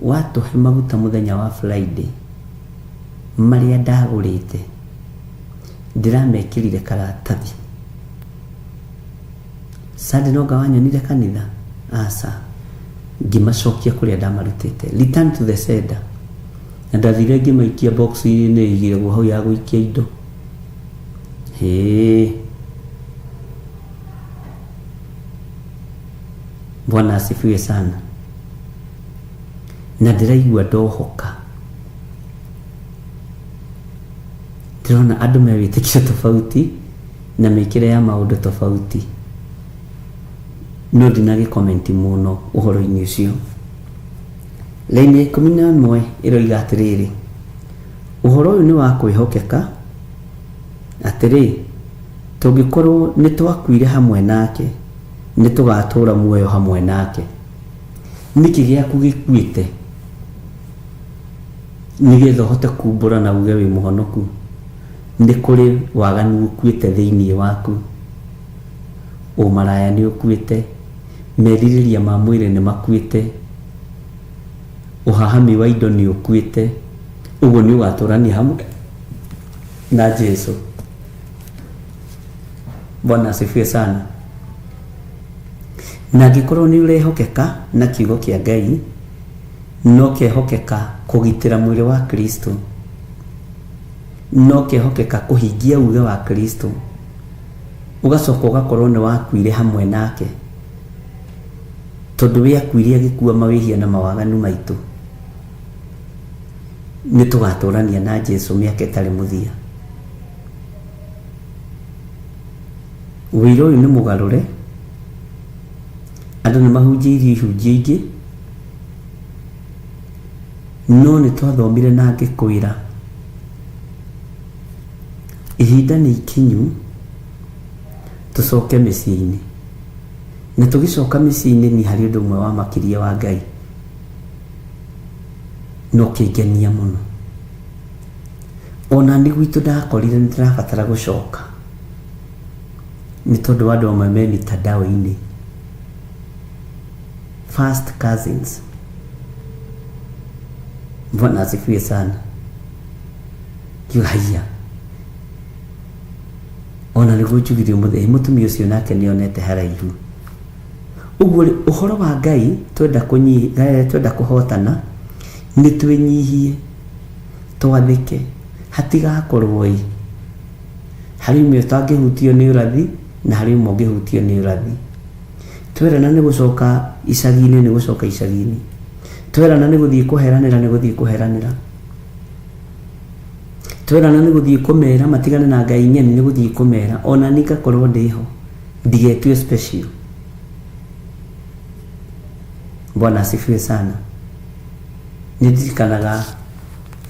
watũhe maguta mũthenya wa Friday marĩa ndagũrĩte ndiramekĩrire karatathi. Sunday no ngawanyonire kanitha? Aca. Ngimacokia kũrĩa ndamarutĩte. Return to the sender. Na ndathire ngĩmaikia box-inĩ igĩragwo hau ya gũikia indo. Bwana asifiwe sana. Na ndĩraigua ndohoka. Ndĩrona andũ mewĩtĩkio tofauti na mĩkĩre ya maũndũ tofauti. No ndinagĩkomenti mũno ũhoro-inĩ ũcio. Raini 11 ĩroiga atĩrĩrĩ, ũhoro ũyũ nĩ wa kwĩhokeka atĩrĩ, tũngĩkorwo nĩ twakuire hamwe nake nĩ tũgatũũra muoyo hamwe nake. Nĩkĩ gĩaku gĩkuĩte nĩgetha ũhote kumbũra na uge wĩ mũhonoku? Nĩ kũrĩ waganu ũkuĩte thĩinĩ waku, ũmaraya nĩ ũkuĩte, merirĩria ma mwĩrĩ nĩ makuĩte, ũhahami wa indo nĩ ũkuĩte. Ũguo nĩ ũgatũrania hamwe na Jesu. Bwana asifiwe sana. Na angĩkorwo nĩ ũrehokeka na kiugo kĩa Ngai, no kehokeka kũgitĩra mwĩrĩ wa Kristo, no kehokeka kũhingia uge wa Kristo, ũgacoka ũgakorwo nĩ wakuire hamwe nake, tondũ we akuire agĩkua mawĩhia na mawaganu maitũ. Nĩ tũgatũrania na Jesu mĩaka ĩtarĩ mũthia. Wĩra ũyũ nĩ mũgarũre, andũ nĩ mahunjĩirie ihunjia ingĩ, no nĩ twathomire na ngĩkwĩra ihinda nĩ ikinyu tũcoke mĩciĩ-inĩ. Na tũgĩcoka mĩciĩ-inĩ nĩ harĩ ũndũ ũmwe wa makĩria wa Ngai no kĩngenia mũno. Ona nĩ gwitũ ndakorire nĩ ndĩrabatara gũcoka, nĩ tondũ wa andũ amwe me mitandao-inĩ, first cousins. Bwana asifiwe sana. Haya, ona nĩ gũnjugithio mũtumia ũcio nake nĩ onete haraihu. Ũguo ũhoro wa Ngai twenda kũhotana nĩ twĩnyihie, twathĩke, hatigakorwo harĩ ũmwe ũtangĩhutio nĩ ũrathi na harĩ ũmwe ũngĩhutio nĩ ũrathi. Twerana nĩ gũcoka icagi-inĩ nĩ gũcoka icagi-inĩ, twerana nĩ gũthiĩ kũheranĩra nĩ gũthiĩ kũheranĩra, twerana nĩ gũthiĩ kũmera matigane na Ngai nyeni nĩ gũthiĩ kũmera. Ona nĩ ngakorwo ndĩho, ndigetue special. Bwana asifiwe sana. Nĩ ndirikanaga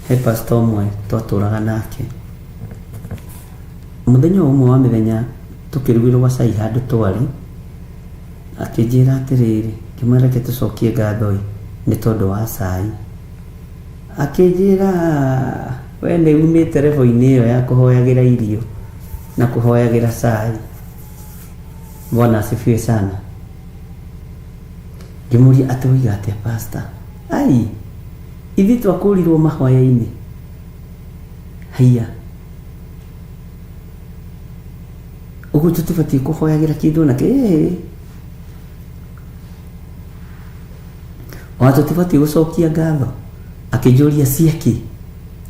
he pastor ũmwe twatũraga nake, mũthenya ũmwe wa mĩthenya tũkĩrugĩrwo gacai handũ twarĩ, akĩnjĩra atĩrĩrĩ, ngĩmwĩra reke tũcokie ngatho nĩ tondũ wa cai. Akĩnjĩra, we nĩ umĩte revo-inĩ ĩyo ya kũhoyagĩra irio na kũhoyagĩra cai. Bwana asifiwe sana. Ngĩmũria atĩ woiga atĩa pastor? Ai, ithuĩ twakũrirwo mahoya-inĩ. Haiya, Koguo tutibatie kuhoyagira kindu nake ona tutibatie gucokia ngatho akijuria ciaki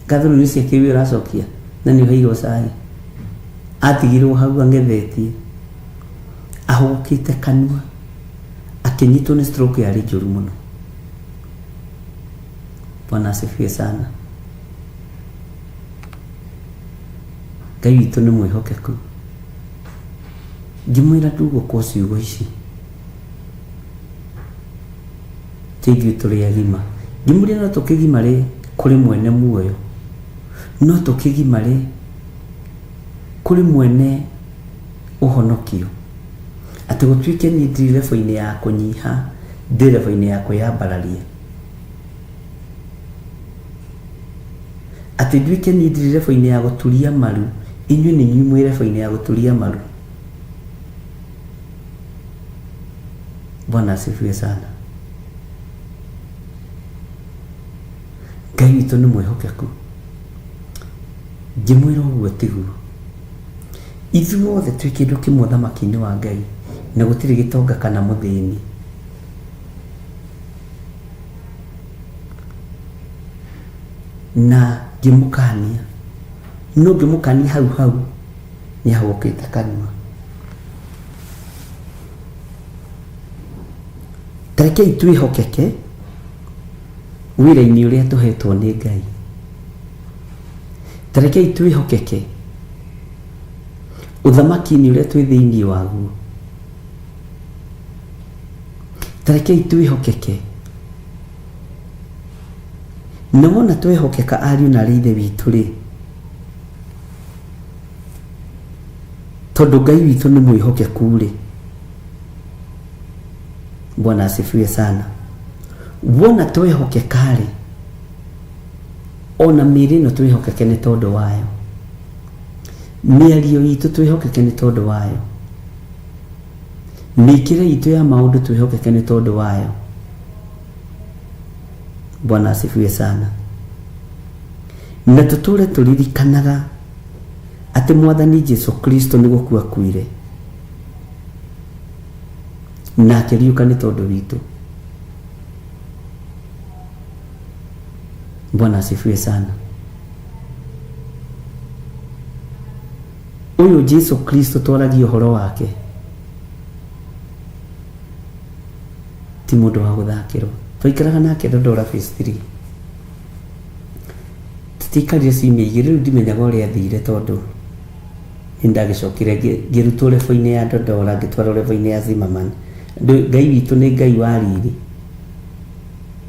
ngatho ni ciaki wi uracokia na ni heigo cai atigirwo hau angethetie ahukite kanua akinyitwo ni stroke yari njuru muno. Bwana asifiwe sana. Ngai witũ nĩ mwĩhokeku. Ngĩmwĩra ndũgũkwo ciugo ici tĩithuĩ tũrĩ agima. Ngĩmwĩra no tũkĩgimarĩ kũrĩ mwene muoyo, no tũkĩgimarĩ kũrĩ mwene ũhonokio. Atĩ gũtuĩke niĩ ndĩ level-inĩ ya kũnyiha, ndĩ level-inĩ ya kwĩyambararia. Atĩ nduĩke niĩ ndĩ level-inĩ ya gũturia maru, inyuĩ nĩ inyuĩ mwĩ level-inĩ ya gũturia maru. Bwana asifiwe sana. Ngai witũ nĩ mwĩhokeku. Ngĩmwĩra ũguo tiguo. Ithuothe twĩ kĩndũ kĩmwe ũthamaki-inĩ wa Ngai, na gũtirĩ gĩtonga kana mũthĩni. Na ngĩmũkania, no ngĩmũkania hau nĩ ahũkĩte kanua. Tarekei twĩhokeke wĩra-inĩ ũrĩa tũhetwo nĩ Ngai. Tarekei twĩhokeke ũthamaki-inĩ ũrĩa twĩ thĩinĩ waguo. Tarekei twĩhokeke na wona twehokeka ariũ na arĩ ithe witũ rĩ, tondũ Ngai witũ nĩ mwĩhokeku rĩ. Bwana asifiwe sana. Wona twehokeka rĩ, ona mĩĩrĩ ĩno twĩhokeke nĩ tondũ wayo, mĩario itũ twĩhokeke nĩ tondũ wayo, mĩĩkĩre itũ ya maũndũ twĩhokeke nĩ tondũ wayo. Bwana asifiwe sana. Na tũtũre tũririkanaga atĩ Mwathani Jesu Kristo nĩ gũkua akuire na akĩriũka nĩ tondũ witũ. Bwana asifiwe sana. Ũyũ Jesu Kristo twaragia ũhoro wake ti mũndũ wa gũthakĩrwo. Twaikaraga nake Ndondora phase 3. Tũtikarire ciumia igĩrĩ, rĩu ndimenyaga ũrĩa athire tondũ nĩndagĩcokire ngĩrutwo level-inĩ ya Ndondora ngĩtwarwo level-inĩ ya Zimmerman. Ngai witũ nĩ Ngai wa riri.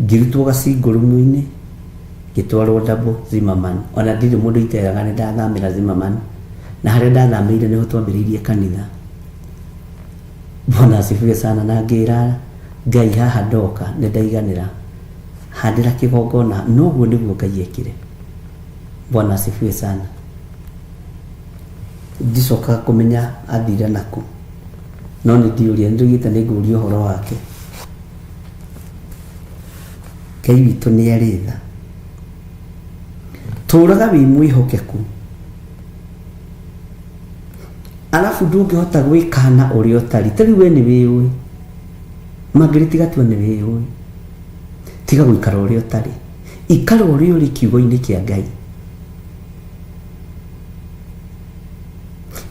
Ngĩrutwo Gacingũrũmu-inĩ ngĩtwarwo Double Zimmerman. Ona ndirĩ mũndũ iteraga nĩ ndathamĩra Zimmerman, na harĩa ndathamĩire nĩho twambĩrĩirie kanitha. Bwana asifiwe sana. Na ngĩra Ngai haha ndoka nĩ ndaiganĩra handĩra kĩgongona, noguo nĩguo Ngai ekire. Bwana asifiwe sana. Ndicokaga kũmenya athire naku, no nĩ ndiũria, nĩndigĩte nĩngũria ũhoro wake. Ngai witũ nĩ arĩ tha. Tũũraga wĩ mwĩhokeku, alafu ndũngĩhota gwĩkana ũrĩa ũtari. Tarĩu we nĩ wĩũĩ, Margaret tigatua nĩ wĩũĩ, tiga gũikara ũrĩa ũtarĩ, ikara ũrĩa ũrĩ kiugo-inĩ kĩa Ngai.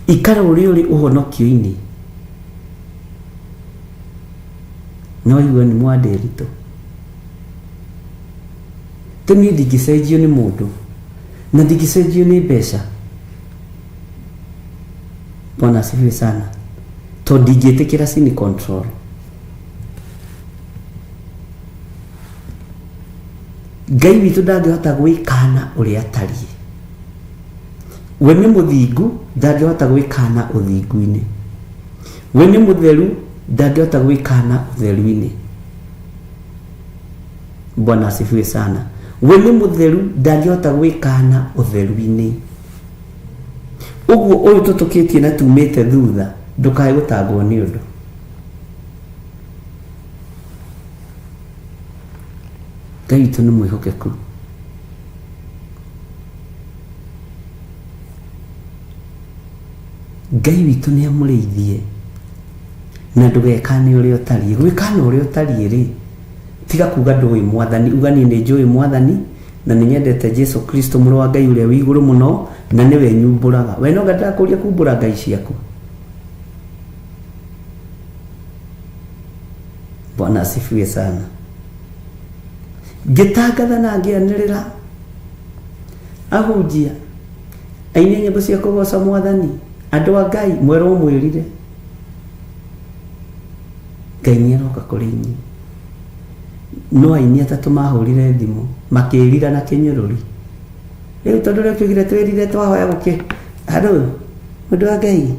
Ikara ũrĩa ũrĩ ũhonokio-inĩ. No iwe nĩ mwanderitũ. Teniĩ ndingĩcenjio nĩ mũndũ na ndingĩcenjio nĩ mbeca. Bwana asifiwe sana. Tondũ ndingĩtĩkĩra cini control. Ngai witũ ndangĩhota gwĩkana ũrĩa atariĩ. We nĩ mũthingu, ndangĩhota gwĩkana ũthingu-inĩ. We nĩ mũtheru, ndangĩhota gwĩkana ũtheru-inĩ. Bwana asifiwe sana. We nĩ mũtheru, ndangĩhota gwĩkana ũtheru-inĩ. Ũguo ũyũ tũtũkĩtie na tumĩte thutha, ndũkae gũtangwo nĩ ũndũ. Ngai witũ nĩ mwĩhokeku. Ngai witũ nĩ amũrĩithie na ndũgekane ũrĩa ũtariĩ. Gwĩkana ũrĩa ũtariĩ rĩ, tiga kuga ndũĩ mwathani, uga niĩ nĩ njũĩ mwathani na nĩ nyendete Jesu Kristo mũrũ wa Ngai ũrĩa wĩ igũrũ mũno na nĩwe nyumbũraga. We no ngataka kũria kumbũra ngai ciaku? Bwana asifiwe sana. Ngĩtangatha na ngĩanĩrĩra, ahunjia, aini nyĩmbo cia kũgoca mwathani, andũ a Ngai mwerwo mwĩrire, Ngai nĩaroka kũrĩ inyuĩ. No aini atatũ mahũrire thimũ makĩrira na kĩnyũrũri. Rĩu tondũ rĩu tũgire twĩrire twahoya gũkĩ, haro mũndũ wa Ngai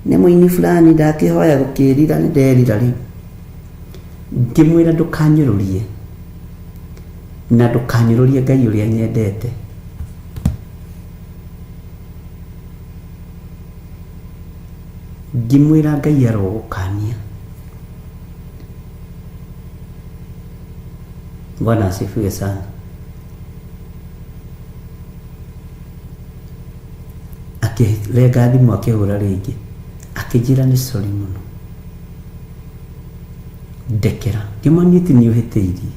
nĩ mũini fulani ndakĩhoya gũkĩrira, nĩ nderira rĩu. Ngĩmwĩra ndũkanyũrũrie na ndũkanyũrũrie Ngai ũrĩa nyendete. Ngĩmwĩra Ngai arogũkania. Bwana asifiwe sana. Akĩrenga thimũ akĩhũra rĩngĩ, akĩnjĩra nĩ sorry mũno, ndekera. Ngĩmwĩra ti nĩ ũhĩtĩirie,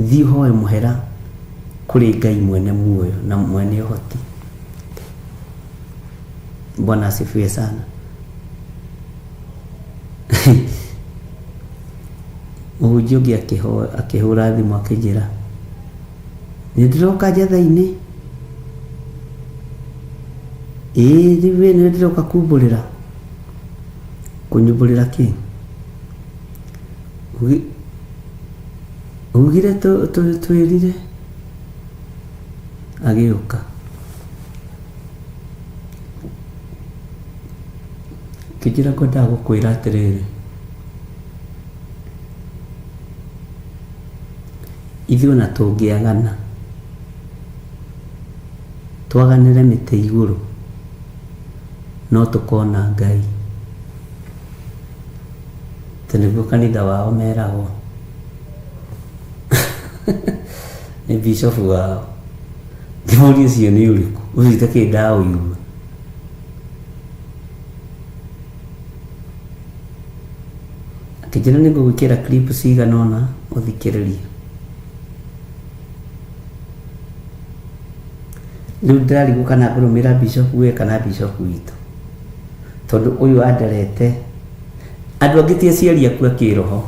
thiĩ ũhoe mũhera kũrĩ Ngai mwene muoyo na mwene ũhoti. Bwana asifiwe sana. Mũhunjia ũngĩ akĩhũra thimũ akĩnjĩra, nĩ ndĩroka njatha-inĩ. Rĩu nĩ ndĩroka kumbũrĩra. Kũnyumbũrĩra kĩ? Ugire twĩrire. Agĩũka kĩnjĩra ngwendaga gũkwĩra atĩrĩrĩ, ithuĩ ona tũngĩagana twaganĩre mĩtĩ igũrũ no tũkona Ngai. Nĩguo kanitha wao meragwo. Nĩ bishop wao. Ngĩmũria ũcio nĩ ũrĩkũ? Ũcio itakĩrĩ ndaũigua. Akĩnjĩra nĩ ngũgwĩkĩra clip cigana ũna ũthikĩrĩrie. Rĩu ndĩrarigwo kana ngũrũmĩra bishop we kana bishop witũ, tondũ ũyũ anderete. Andũ angĩ ti aciari aku a kĩroho.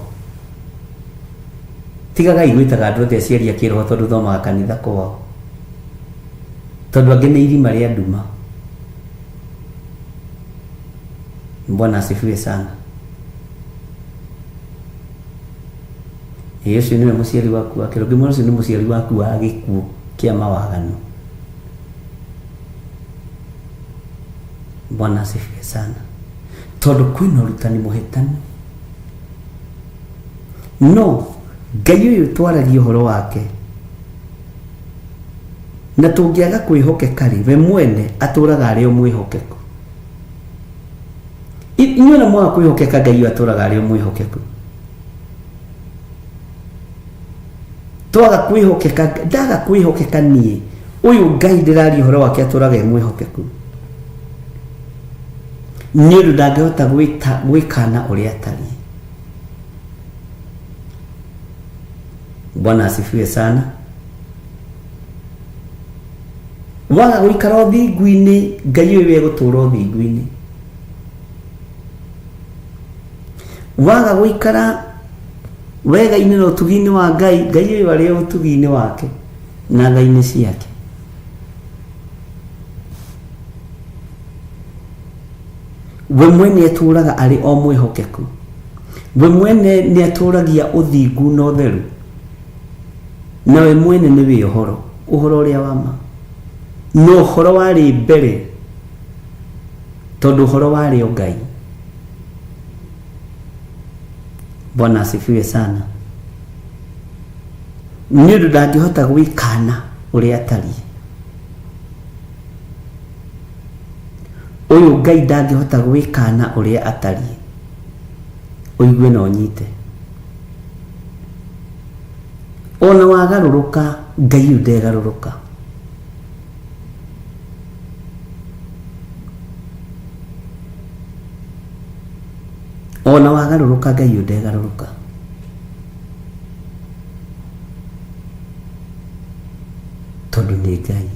Tigaga igwĩtaga andũ othe aciari a kĩroho tondũ thomaga kanitha kwao, tondũ angĩ nĩ irima rĩa nduma. Bwana asifiwe sana. Ũcio nĩwe mũciari waku wa kĩroho. Ngĩmwĩra ũcio nĩ mũciari waku wa gĩkuũ kĩa mawaganu. Bwana asifiwe sana. Tondũ kwĩna ũrutani mũhĩtanu. No Ngai ũyũ twaragia ũhoro wake, na tũngĩaga kwĩhokeka rĩ, we mwene atũraga arĩ o mwĩhokeku. Inyuĩ na mwaga kwĩhokeka, Ngai ũyũ atũraga arĩ o mwĩhokeku. Twaga kwĩhokeka, ndaga kwĩhokeka niĩ, ũyũ Ngai ndĩraria ũhoro wake atũraga e mwĩhokeku. Nĩ ũndũ ndangĩhota gwĩkana ũrĩa atariĩ. Bwana asifiwe sana. Waga gũikara ũthingu-inĩ, Ngai ũyũ we gũtũũra ũthingu-inĩ. Waga gũikara wega-inĩ na ũtugi-inĩ wa Ngai, Ngai ũyũ arĩ o ũtugi-inĩ wake na tha-inĩ ciake. We mwene atũraga arĩ o mwĩhokeku. We mwene nĩ atũragia ũthingu na ũtheru. Na we mwene nĩ wĩ ũhoro ũrĩa wa ma. No ũhoro warĩ mbere, tondũ ũhoro warĩ o Ngai. Bwana asifiwe sana. Nĩ ũndũ ndangĩhota gwĩkana ũrĩa atariĩ. Ũyũ Ngai ndangĩhota gwĩkana ũrĩa atariĩ. Ũigue na ũnyite. Ona wagarũrũka, Ngai ũyũ ndegarũrũka. ona wagaruruka Ngai ndegaruruka. Tondu ni Ngai.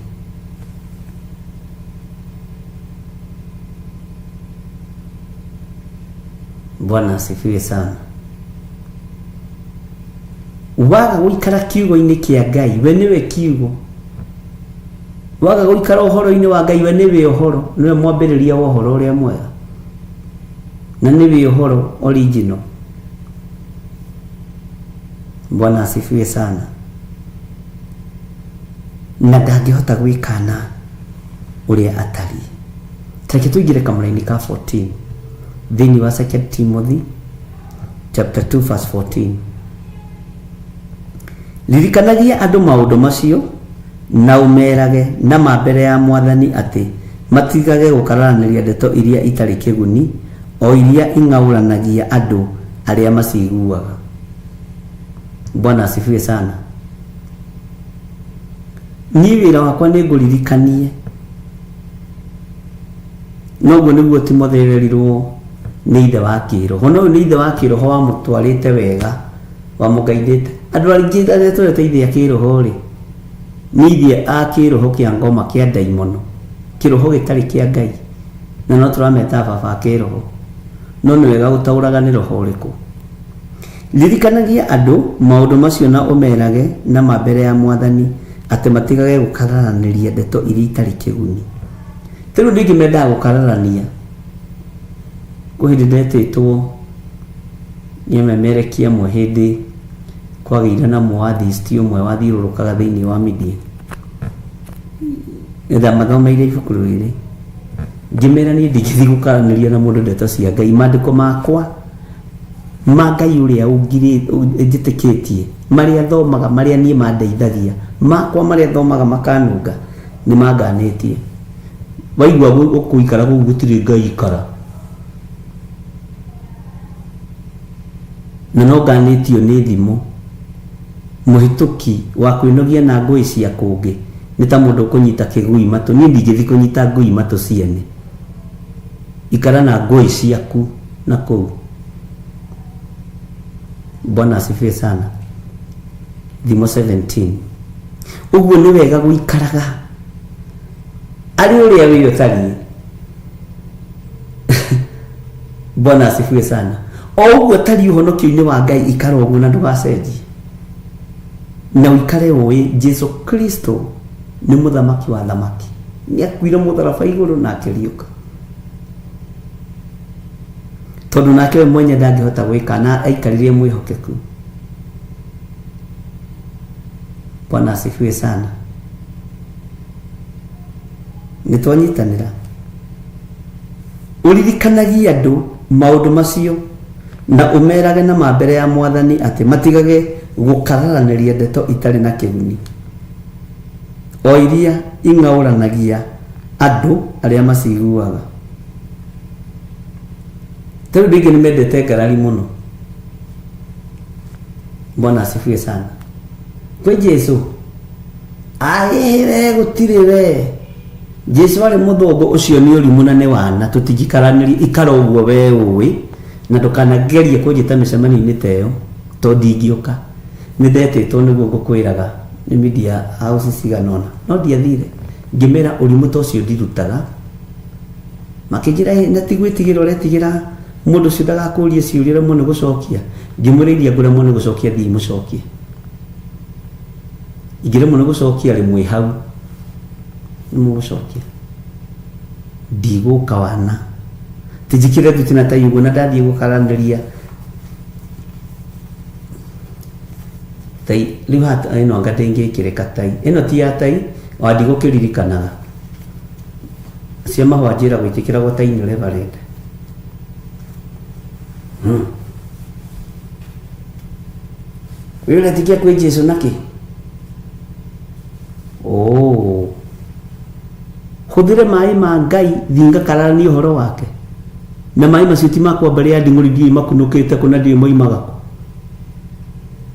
Bwana asifiwe sana. Waga guikara kiugo-ini kia Ngai, we niwe kiugo. Waga guikara uhoro-ini wa Ngai, we niwe uhoro, niwe mwambĩrĩria wa uhoro uria mwega, na niwe uhoro original. Bwana asifiwe sana. Na ndangĩhota gwĩkana uria atari. Tareke tuigire kamũra-inĩ ka 14 thĩinĩ wa 2 Timothy chapter 2 verse 14. Ririkanagia andũ maũndũ macio na umerage na mbere ya Mwathani atĩ matigage gũkararanĩria ndeto iria itarĩ kĩguni o iria ing'aũranagia andũ arĩa maciguaga. Bwana asifiwe sana. Ni wĩra wakwa nĩ ngũririkanie, noguo nĩguo Timothy erirwo nĩ ithe wa kĩroho. No nĩ ithe wa kĩroho wa mũtwarĩte wega, wa mũgaithĩte. Andũ aingĩ arĩa twĩrĩte ithe a kĩroho rĩ, nĩ ithe a kĩroho kĩa ngoma kĩa ndaimono, kĩroho gĩtarĩ kĩa Ngai, na no tũrameta baba a kĩroho, no nĩ wega gũtaũraga nĩ roho ũrĩkũ. Ririkanagia andũ maũndũ macio na ũmerage na mbere ya Mwathani atĩ matigage gũkararanĩria ndeto iria itarĩ kĩguni. Rĩu ningĩ mendaga gũkararania. Kwa hĩndĩ ndetĩtwo nĩ memerekia mwe hĩndĩ kwagĩire na mũathist ũmwe wathiũrũrũkaga thĩinĩ wa media. Nĩtha mathomeire ibuku rĩrĩ, ngĩmera niĩ ndingĩthiĩ gũkaranĩria na mũndũ ndeto cia Ngai. Maandĩko makwa ma Ngai ũrĩa njĩtĩkĩtie, marĩa thomaga, marĩa niĩ mandeithagia, makwa marĩa thomaga makanunga, nĩ manganĩtie. Waigua ũkũikara gũkũ gũtirĩ Ngai ikara, na no nganĩtio nĩ thimo. Mũhĩtũki wa kwĩnogia na ngũĩ cia kũngĩ nĩ ta mũndũ ũkũnyita kĩgui matũ. Niĩ ndingĩthiĩ kũnyita ngũi matũ ciene. Ikara na ngũĩ ciaku na kũu. Bwana asifiwe sana. Thimo 17. Ũguo nĩ wega gũikaraga arĩ ũrĩa wĩ ũtariĩ. Bwana asifiwe sana. O ũguo tari ũhonokio-inĩ wa Ngai, ikara ũguo na ndũgacenjie. Na ũikare ũĩ Jesu Kristo nĩ mũthamaki wa thamaki. Nĩ akuire mũtharaba igũrũ na akĩriũka. Tondũ nake we mwenye ndangĩhota gwĩka, na aikarire mwĩhokeku. Bwana asifiwe sana. Nĩtwanyitanĩra. Ũririkanagia andũ maũndũ macio na ũmerage na mbere ya Mwathani atĩ matigage gũkararanĩria ndeto itarĩ na kĩguni, o iria ing'aũranagia andũ arĩa maciguaga. Tondũ ndingĩ nĩ mendete ngarari mũno. Bwana asifiwe sana. Kwĩ Jesu we gũtirĩ we. Jesu arĩ mũthũngũ, ũcio nĩ ũrimũ na nĩ wana. Tũtingĩkaranĩria, ikara ũguo we ũĩ, na ndũkanagerie kũnjĩta mĩcemanio-inĩ ta ĩyo, tondũ ndingĩũka. Nĩ ndetĩtwo nĩguo ngũkwĩraga nĩ media house cigana ũna, no ndiathire. Ngĩmera ũrimũ ta ũcio ndirutaga. Makĩnjĩra na ti gwĩtigĩra ũretigĩra mũndũ ũcio ndagakũrie ciũria rĩmwe nĩ gũcokia. Ngĩmũrĩria ngũremwo nĩ gũcokia, thiĩ mũcokie. Ingĩremwo nĩ gũcokia rĩmwe hau, nĩ mũgũcokia. Ndigũka wana. Tijikire tutina ta yugo na ndathiĩ gũkaranĩria. Tai rĩu hata ĩno anga ndĩngĩkĩrĩka tai. Ĩno ti ya tai, wa ndigũkĩririkanaga. Cia mahũa njĩra gwĩtĩkĩragwo tai-inĩ ũrĩa barenda. Wewe unatikia kwa Jesu naki? Hũthĩre maĩ ma Ngai thinga kararania ũhoro wake. Na maĩ macio ti makwa mbere ya nding'ũri ndiĩ makunũkĩte kũna ndiĩ moimaga.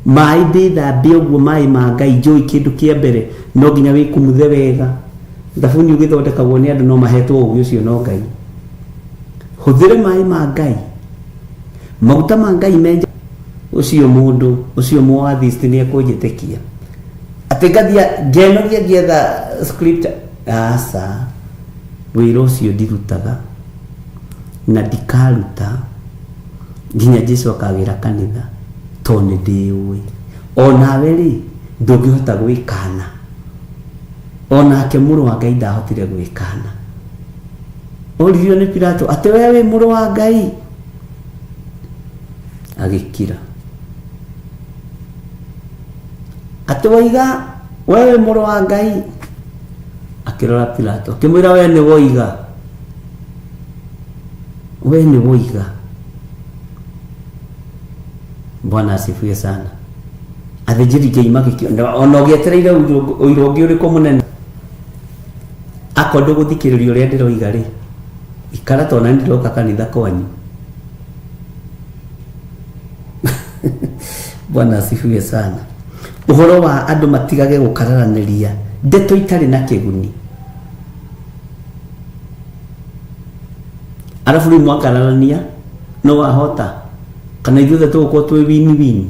Maĩ ndĩthambie ũguo, maĩ ma Ngai, njũĩ kĩndũ kĩa mbere no nginya wĩkumuthe wega. Thabuni ũgĩthondekagwo nĩ andũ no mahetwo ũũgĩ ũcio no Ngai. Hũthĩre maĩ ma Ngai. Maguta ma Ngai menja ucio mundu ucio mwathist ni ekujitekia ati gathia genoria gietha script asa wiro ucio ndirutaga na ndikaruta nginya Jesu akagira kanitha to ni ndiui onawe ri ndungihota gwikana onake muru wa Ngai ndahotire gwikana oririo ni Pilato ati wewe muru wa Ngai agikira ati waiga wewe muru wa Ngai akirora Pilato kimwira wewe ni woiga wewe ni woiga. Bwana asifiwe sana. Athijiri Ngai ona ogietereire uirongi uri kumunene akondo guthikiririo ria ndiroiga ri ikara tona ndiroka kanitha kwanyu. Bwana asifiwe sana. Uhoro wa andu matigage gukararaniria ndeto itari na kiguni. Arafu ri mwakararania no wahota kana ithuothe tugukorwo twi wini.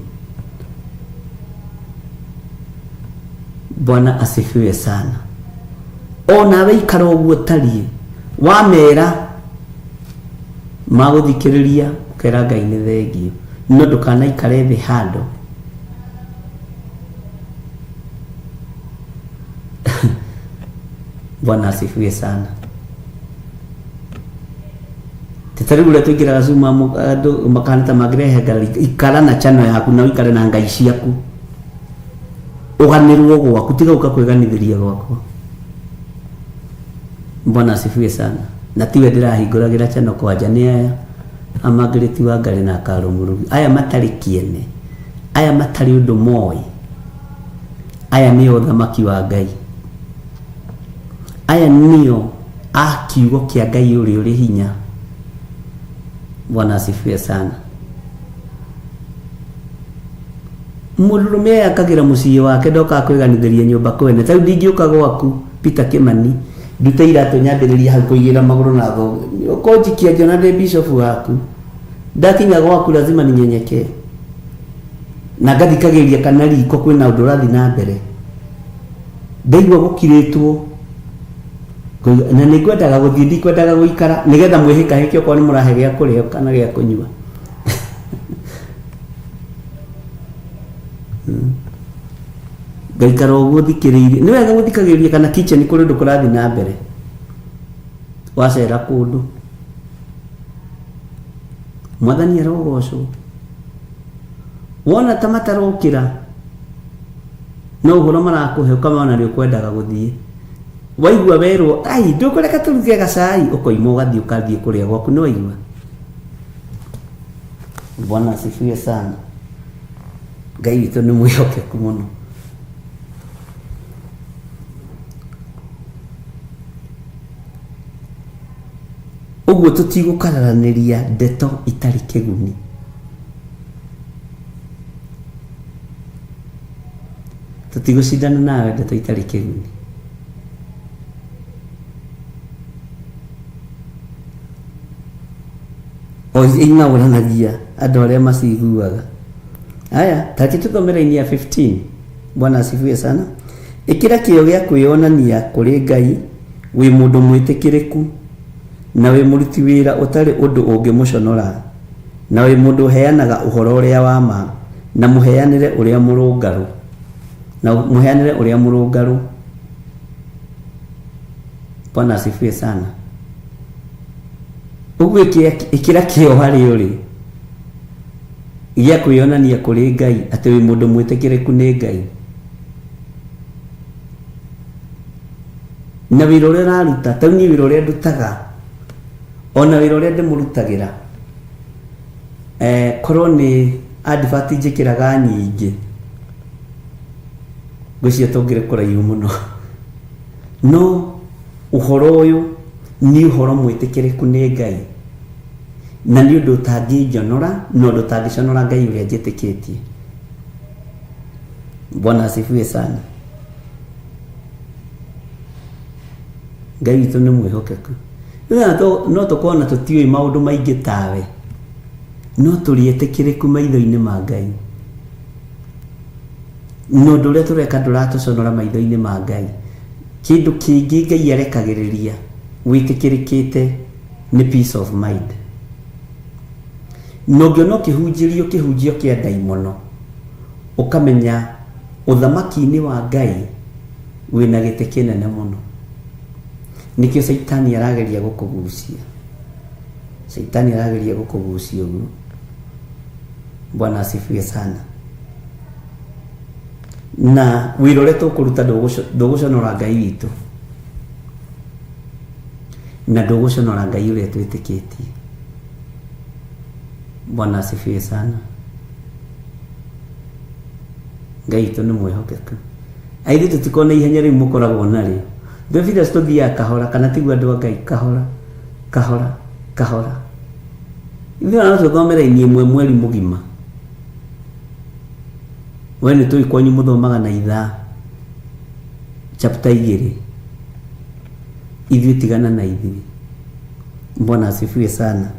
Bwana asifiwe sana. Ona we ikara uguo tarie wamera maguthikiriria ukera Ngai ni thengio no ndukana ikare thi hando. Bwana asifiwe sana. Titari ule tuikira Zoom ando makanita magrehe gari ikara na channel yaku na ikare na Ngai ciaku uganirwo gwaku tiga ukakweganithiria gwakwa. Bwana asifiwe sana. Na tiwe ndirahinguragira channel kwanja ni aya amagreti wa Ngai na Karumurugi aya matari kiene aya matari undu moi aya ni uthamaki wa Ngai aya nio akiugo kia Ngai uri hinya. Bwana asifiwe sana. Murume akagira muciĩ wake ndoka kwiganithiria nyumba kwene tau ndingiuka gwaku Peter Kimani ndute iratu nyambiriria hau kuigira maguru na tho ukonjikia jona de bishop waku ndakinya gwaku lazima ninyenyekee na gathikagiria kana riko kwina undu rathi na mbere ndeigwa gukiritwo na nigwendaga guthii ndikwendaga guikara nigetha mwihika hikio kwa ni murahe gya kuria kana gya kunyua. Gaikara uguo thikiririe ni wega guthikagiria kana kitchen kuri ndu kurathi na mbere wacera kundu mwathani arogocwo wona tamatarokira no uhoro marakuhe kama ona ri kwendaga guthii waigua werwo ai ndukureka turuge gacai ukoima ugathii ukathii kuria gwaku no waigua. Bwana asifiwe sana. Ngai witu ni mwihokeku muno. Uguo tutigukararaniria ndeto itari kiguni. Tutigucindana nawe ndeto itari kiguni. O inga uranagia andu aria maciguaga. Aya tatituthomera-ini ya 15. Bwana asifiwe sana. Ikira kio gya kwionania kuri Ngai wi mundu mwitikiriku na wi muruti wira utari undu ungimuconora na wi mundu heanaga uhoro uria wa ma na muheanire uria murungaru Bwana asifiwe sana. Uguo ikira kio hari uri gya kwionania kuri Ngai ati wi mundu mwitikiriku ni Ngai na wira uria raruta tauni wira uria ndutaga ona wira uria ndimurutagira korwo ni advert njikiraga nyingi gwicio tungire kuraihu muno no uhoro uyu ni uhoro mwitikiriku ni Ngai na ni undu utanginjonora no undu utangiconora Ngai uria njitikitie. Bwana asifiwe sana. Ngai witu ni mwihokeku no tukorwo na tutiui maundu maingi tawe no tũrĩetĩkĩrĩku maitho-inĩ ma Ngai. No ũndũ ũrĩa tũreka ndũratũconora maitho-inĩ ma Ngai. Kĩndũ kĩngĩ Ngai arekagĩrĩria wĩtĩkĩrĩkĩte nĩ peace of mind. No ũngĩona ũkĩhunjĩrio kĩhunjio kĩa ndaimono ũkamenya ũthamaki-inĩ wa Ngai wĩna gĩtĩ kĩnene mũno. Nĩkĩo Saitani arageria gũkũgucia. Saitani arageria gũkũgucia ũguo. Bwana asifiwe sana. Na wĩra ũrĩa tũkũruta ndũgũconora Ngai witũ, na ndũgũconora Ngai ũrĩa twĩtĩkĩtie. Bwana asifiwe sana. Ngai witũ nĩ mwĩhokeku. Aithuĩ tũtikona ihenya rĩu mũkoragwo narĩo. Theophilus tũthiaga kahora, kana tiguo andũ a Ngai kahora kahora kahora. Ithuĩ no tũthomere ĩmwe mweri mũgima. We nĩ tũĩ kwanyu mũthomaga na ithaa chapter 2. Ithuĩ tigana na ithuĩ. Bwana asifiwe sana.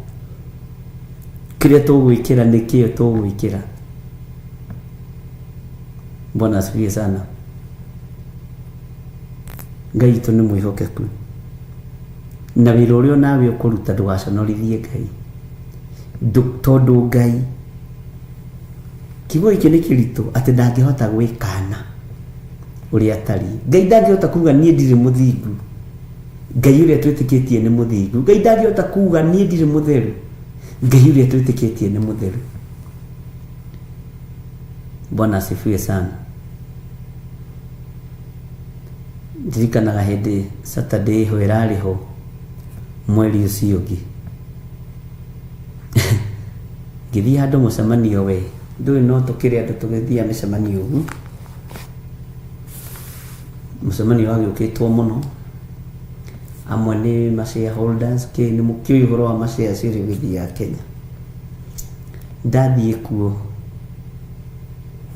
Kĩrĩa tũgwĩkĩra nĩkĩo tũgwĩkĩra. Bwana asifiwe sana. Ngai witũ nĩ mwĩhokeku. Na wĩra ũrĩa nawe ũkũruta ndũgaconorithie Ngai. Tondũ Ngai kiugo gĩkĩ nĩ kĩritũ atĩ ndangĩhota gwĩkana ũrĩa atariĩ. Ngai ndangĩhota kuuga niĩ ndirĩ mũthingu. Ngai ũrĩa twĩtĩkĩtie nĩ mũthingu. Ngai ndangĩhota kuuga niĩ ndirĩ mũtheru. Ngai ũrĩa twĩtĩkĩtie nĩ mũtheru. Bwana asifiwe sana. Ndirikanaga hĩndĩ Saturday ho ĩrarĩ ho mweri ũcio ũngĩ. Ngĩthiĩ handũ mũcemanio we. Ndũĩ no tũkĩrĩ andũ tũgĩthiĩ mĩcemanio ũguo. Mũcemanio wagĩũkĩtwo mũno. Amwe nĩ ma shareholders, nĩ mũkĩũĩ ũhoro wa ma shares ũrĩa ũgĩthiaga Kenya. Ndathiĩ kuo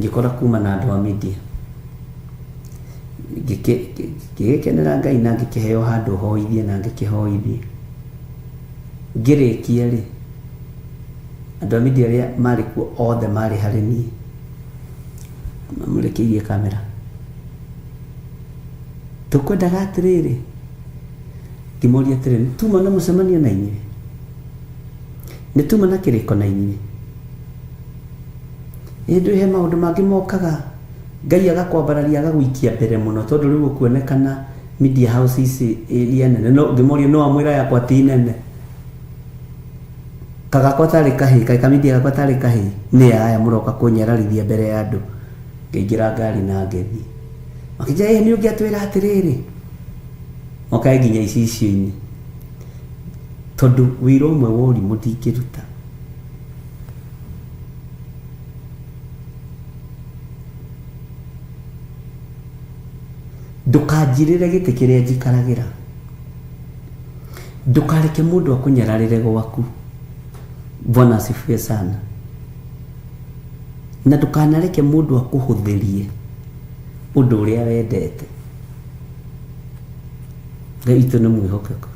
ngĩkora kuma na andũ a media. Ngĩgĩkenera Ngai na ngĩkĩheo handũ hoithie na ngĩkĩhoithie. Ngĩrĩkia rĩ, andũ a media arĩa marĩ kuo othe marĩ harĩ niĩ. Mamũrekeirie kamera. Tũkwendaga atĩrĩrĩ. Ngĩmoria atĩrĩrĩ, tuma na mũcemanio na inyuĩ? Nĩ tuma na kĩrĩko na inyuĩ? Ndũĩ he maũndũ mangĩ mokaga Ngai agakwambararia agagũikia mbere mũno tondũ rĩu ũkuonekana media houses area nene. No ngĩmoria no amwĩra yakwa ti nene. Kagakwa tarĩ kahĩ, ka media gakwa tarĩ kahĩ. Nĩ aya mũroka kũnyararithia mbere ya andũ. Ngĩingĩra ngari na ngĩthiĩ. Makĩnjĩra nĩ ũngĩatwĩra atĩrĩrĩ. Mokae nginya icicio-inĩ. Tondũ wĩra ũmwe wa ũrimũ ndingĩruta. Ndũkanjirĩre gĩtĩ kĩrĩa njikaragĩra. Ndũkareke mũndũ akũnyararĩre gwaku. Bwana asifiwe sana. Na ndũkanareke mũndũ akũhũthĩrie ũndũ ũrĩa wendete. Ngai witũ nĩ mwĩhokeku.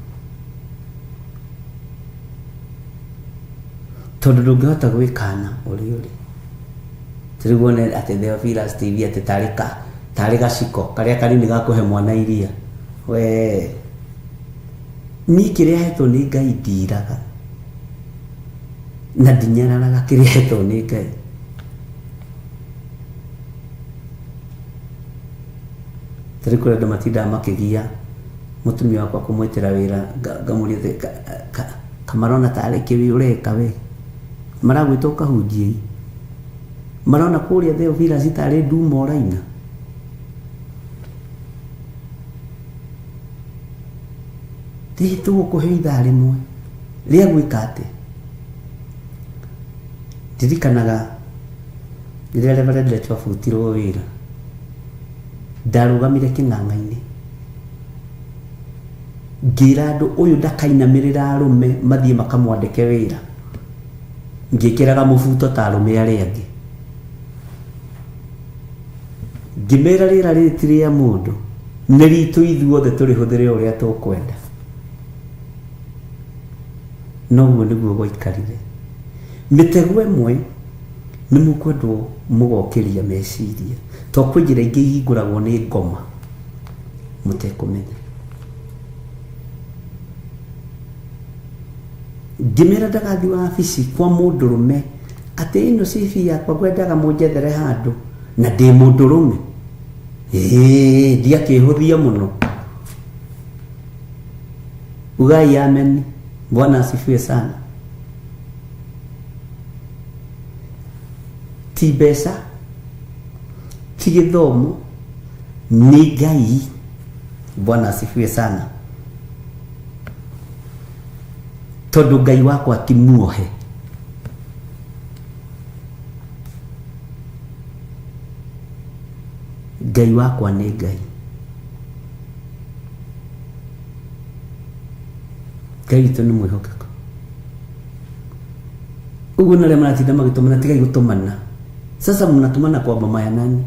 Tondũ ndũngĩhota gwĩkana ũrĩa ũrĩ. Tũrĩguone atĩ Theophilus TV atĩ tarĩ gaciko karĩa kanini gakũhe mwana iria. We niĩ kĩrĩa hetwo nĩ Ngai ndiraga. Na ndinyararaga kĩrĩa hetwo nĩ Ngai. Tarĩ kũrĩ andũ matindaga makĩgia mũtumia wakwa kũmwĩtĩra wĩra, ngamũria kamarona tarĩ kĩwĩ ũreka we. Maragwĩtwo kahunjie. Marona kũrĩa Theophilus tarĩ nduma ũraina. Tũgũkũhe ithaa rĩmwe rĩa gwĩka atĩ. Ndirikanaga rĩrĩa Reverend Leto abutirwo wĩra, ndarũgamire kĩng'ang'a-inĩ ngĩra andũ ũyũ ndakainamĩrĩra arũme mathiĩ makamwandĩke wĩra. Ngĩkĩraga mũbuto ta arũme arĩa angĩ. Ngĩmera rĩera rĩrĩ ti rĩa mũndũ, nĩ ritũ ithuothe tũrĩhũthĩre ũrĩa tũkwenda. Noguo nĩguo gwaikarire. mitego ĩmwe nĩ mũkwendwo mũgokeria meciria to kwĩ njĩra ingĩ ihingũragwo nĩ ngoma mũtekũmenya. Ngĩmera ndagathi wabici kwa mũndũrũme atĩ ĩno CV yakwa ngwendaga mũnjethere handũ na ndĩ mũndũrũme. Ndiakĩhũthia mũno. Ugai amen. Bwana asifiwe sana. Ti mbeca, ti gĩthomo, nĩ Ngai. Bwana asifiwe sana. Tondũ Ngai wakwa ti muohe. Ngai wakwa nĩ Ngai. Ngai witũ nĩ mwĩhokeku. Ũguo nĩ arĩa maratinda magĩtũmana, tigai gũtũmana. Sasa mnatumana kwa mama ya nani?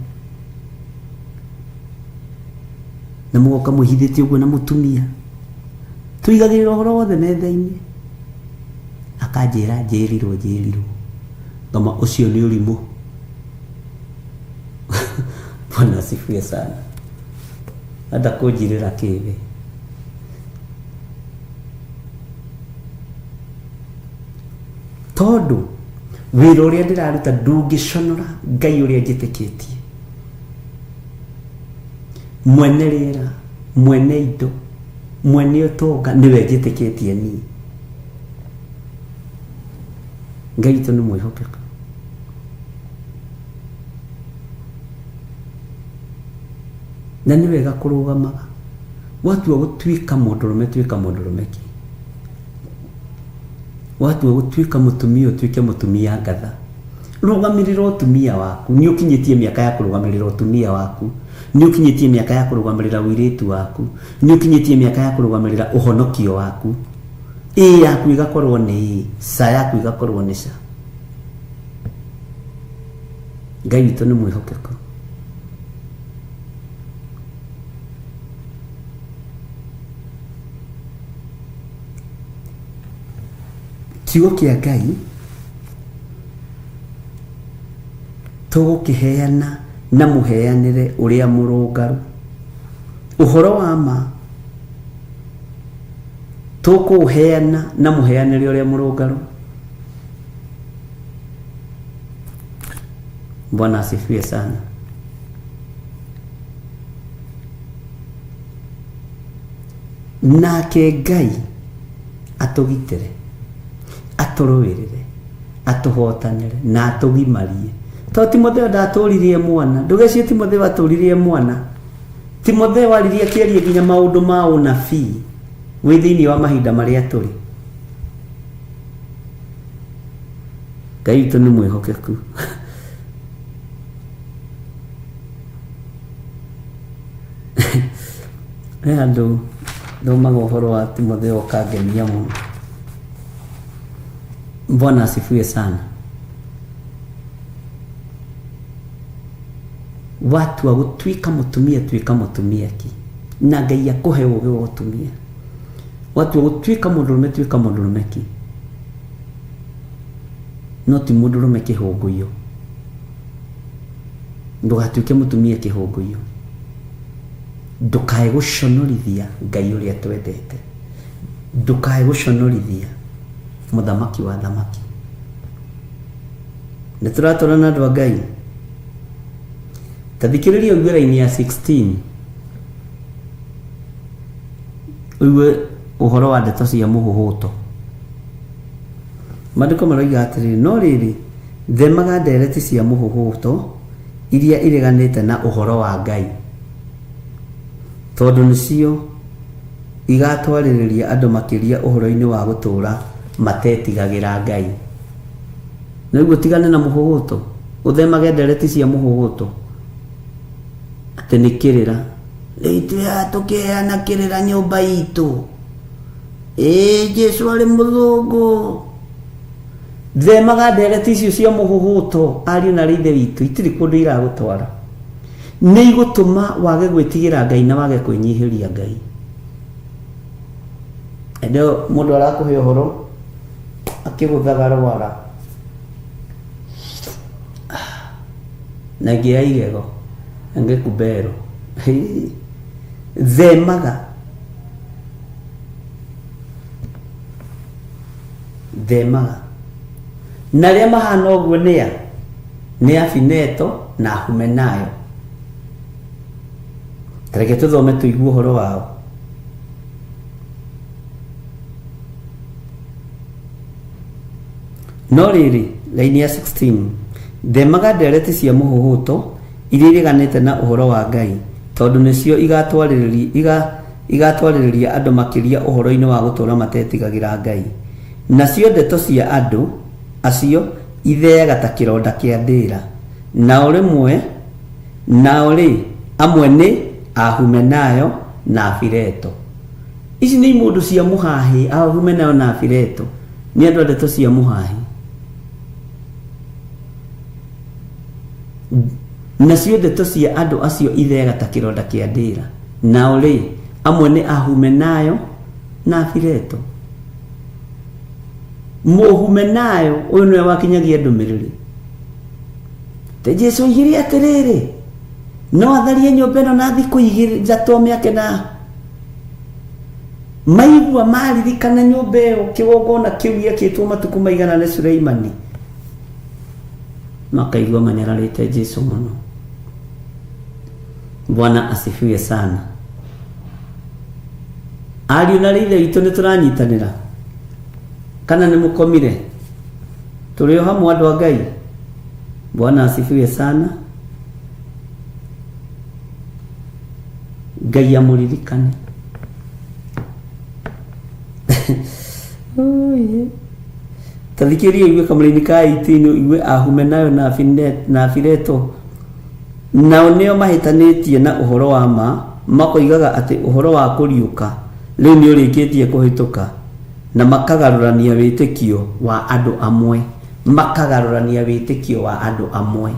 Na mũgoka mũhithĩtie ũguo na mũtumia. Tuigagĩrĩra ũhoro wothe metha-inĩ. Akanjĩra njĩrirwo. Ngama ũcio nĩ ũrimũ. Bwana asifiwe sana. Hata kũnjirĩra kĩwe. Tondũ wĩra ũrĩa ndĩraruta ndũngĩconora Ngai ũrĩa njĩtĩkĩtie. Mwene rĩera, mwene indo, mwene ũtonga nĩwe njĩtĩkĩtie niĩ. Ngai witũ nĩ mwĩhokeku. Na nĩ wega kũrũgamaga. Watua gũtuĩka mũndũrũme, tuĩka mũndũrũme ki. Watua gũtuĩka mũtumia, tuĩke mũtumia ngatha. Rũgamĩrĩra ũtumia waku. Nĩ ũkinyĩtie mĩaka ya kũrũgamĩrĩra ũtumia waku. Nĩ ũkinyĩtie mĩaka ya kũrũgamĩrĩra ũirĩtu waku. Nĩ ũkinyĩtie mĩaka ya kũrũgamĩrĩra ũhonokio waku. Yaku igakorwo nĩ sa, yaku igakorwo nĩ sa. Ngai witũ nĩ mwĩhokeku. Kiugo kĩa Ngai tũgũkĩheana na mũheanĩre ũrĩa mũrũngarũ. Ũhoro wa ma tũkũũheana na mũheanĩre ũrĩa mũrũngarũ. Bwana asifiwe sana. Nake Ngai atũgitĩre, atũrũĩrĩre, atũhotanĩre na atũgimarie. To Timotheo ndatũririe mwana. Ndũgecirie Timotheo atũririe mwana. Timotheo aririe kĩarie nginya maũndũ ma ũnabii wĩ thĩinĩ wa mahinda marĩa tũrĩ. Ngai witũ nĩ mwĩhokeku. Andũ thomaga ũhoro wa Timotheo kangenia mũno. Bwana asifiwe sana. Watu wa gũtuĩka mũtumia, tuĩka mũtumia ki. Na Ngai akũhe ũũgĩ wa ũtumia. Watu wa gũtuĩka mũndũrũme, tuĩka mũndũrũme ki. No ti mũndũrũme kĩhũngũio. Ndũgatuĩke mũtumia kĩhũngũio. Ndũkae gũconorithia Ngai ũrĩa twendete. Ndũkae gũconorithia mũthamaki wa thamaki. Nĩ tũratwarana andũ a Ngai. Tathikĩrĩria ũguĩra-inĩ ya 16. Ũigue ũhoro wa ndeto cia mũhuhũto. Maandĩko maroiga atĩrĩrĩ, no rĩrĩ themaga ndereti cia mũhuhũto iria ireganĩte na ũhoro wa Ngai, tondũ nĩcio igatwarĩrĩria andũ makĩria ũhoro-inĩ wa gũtũũra matetigagĩra Ngai. Nĩguo tigane na mũhuhũto, ũthemage ndereti cia mũhuhũto. Atĩ nĩ kĩrĩra. Rĩitũ tũkĩheana kĩrĩra nyũmba itũ. Jesũ arĩ mũthũngũ. Themaga ndereti icio cia mũhuhũto, ariũ na ithe witũ, itirĩ kũndũ iragũtwara. Nĩ igũtũma wage gwĩtigĩra Ngai na wage kwĩnyihĩria Ngai. Ndio mũndũ arakũhe ũhoro akĩgũthaga rwara. na ngĩ ya igego ngĩkumbero themaga na rĩa mahana ũguo nĩ Afineto na Humenayo. Tareke tũthome tũigue ũhoro wao. No rĩrĩ, raini ya 16, themaga ndereti cia mũhuhuto iria ireganĩte na ũhoro wa Ngai, tondũ nĩcio igatwarĩrĩria andũ makĩria ũhoro-inĩ wa gũtũũra matetigagĩra Ngai. Nacio ndeto cia andũ acio itheaga ta kĩronda kĩa ndĩra. Nao amwe nĩ Ahumenayo na Afileto. Ici nĩ imũndũ cia mũhahi. Ahumenayo na Afileto nĩ andũ a ndeto cia mũhahi. Nacio ndeto cia andũ acio itheaga ta kĩronda kĩa ndĩra. Nao amwe nĩ Ahumenayo na Afileto. Mũhumenayo ũyũ nĩwe wakinyagia ndũmĩrĩri. Te Jesu oigire atĩrĩrĩ, no atharie nyũmba ĩno na thikũ igĩrĩ njatwo mĩake na maigua maririkana nyũmba ĩyo kĩgongona kĩu gĩakĩtwo matukũ maigana nĩ Suleimani. Makaigua manyararĩte Jesu mũno. Bwana asifiwe sana. Ariũ na ithe witũ nĩ tũranyitanĩra kana nĩ mũkomire? Tũrĩ o hamwe andũ a Ngai. Bwana asifiwe sana. Ngai amũririkane. Tathikĩria igue kamũra-inĩ ka 18 igue Ahumenayo na Afileto nao nĩo mahĩtanĩtie na ũhoro wa ma, makoigaga atĩ ũhoro wa kũriũka rĩu nĩ ũrĩkĩtie kũhĩtũka, na makagarũrania wĩtĩkio wa andũ amwe. Makagarũrania wĩtĩkio wa andũ amwe.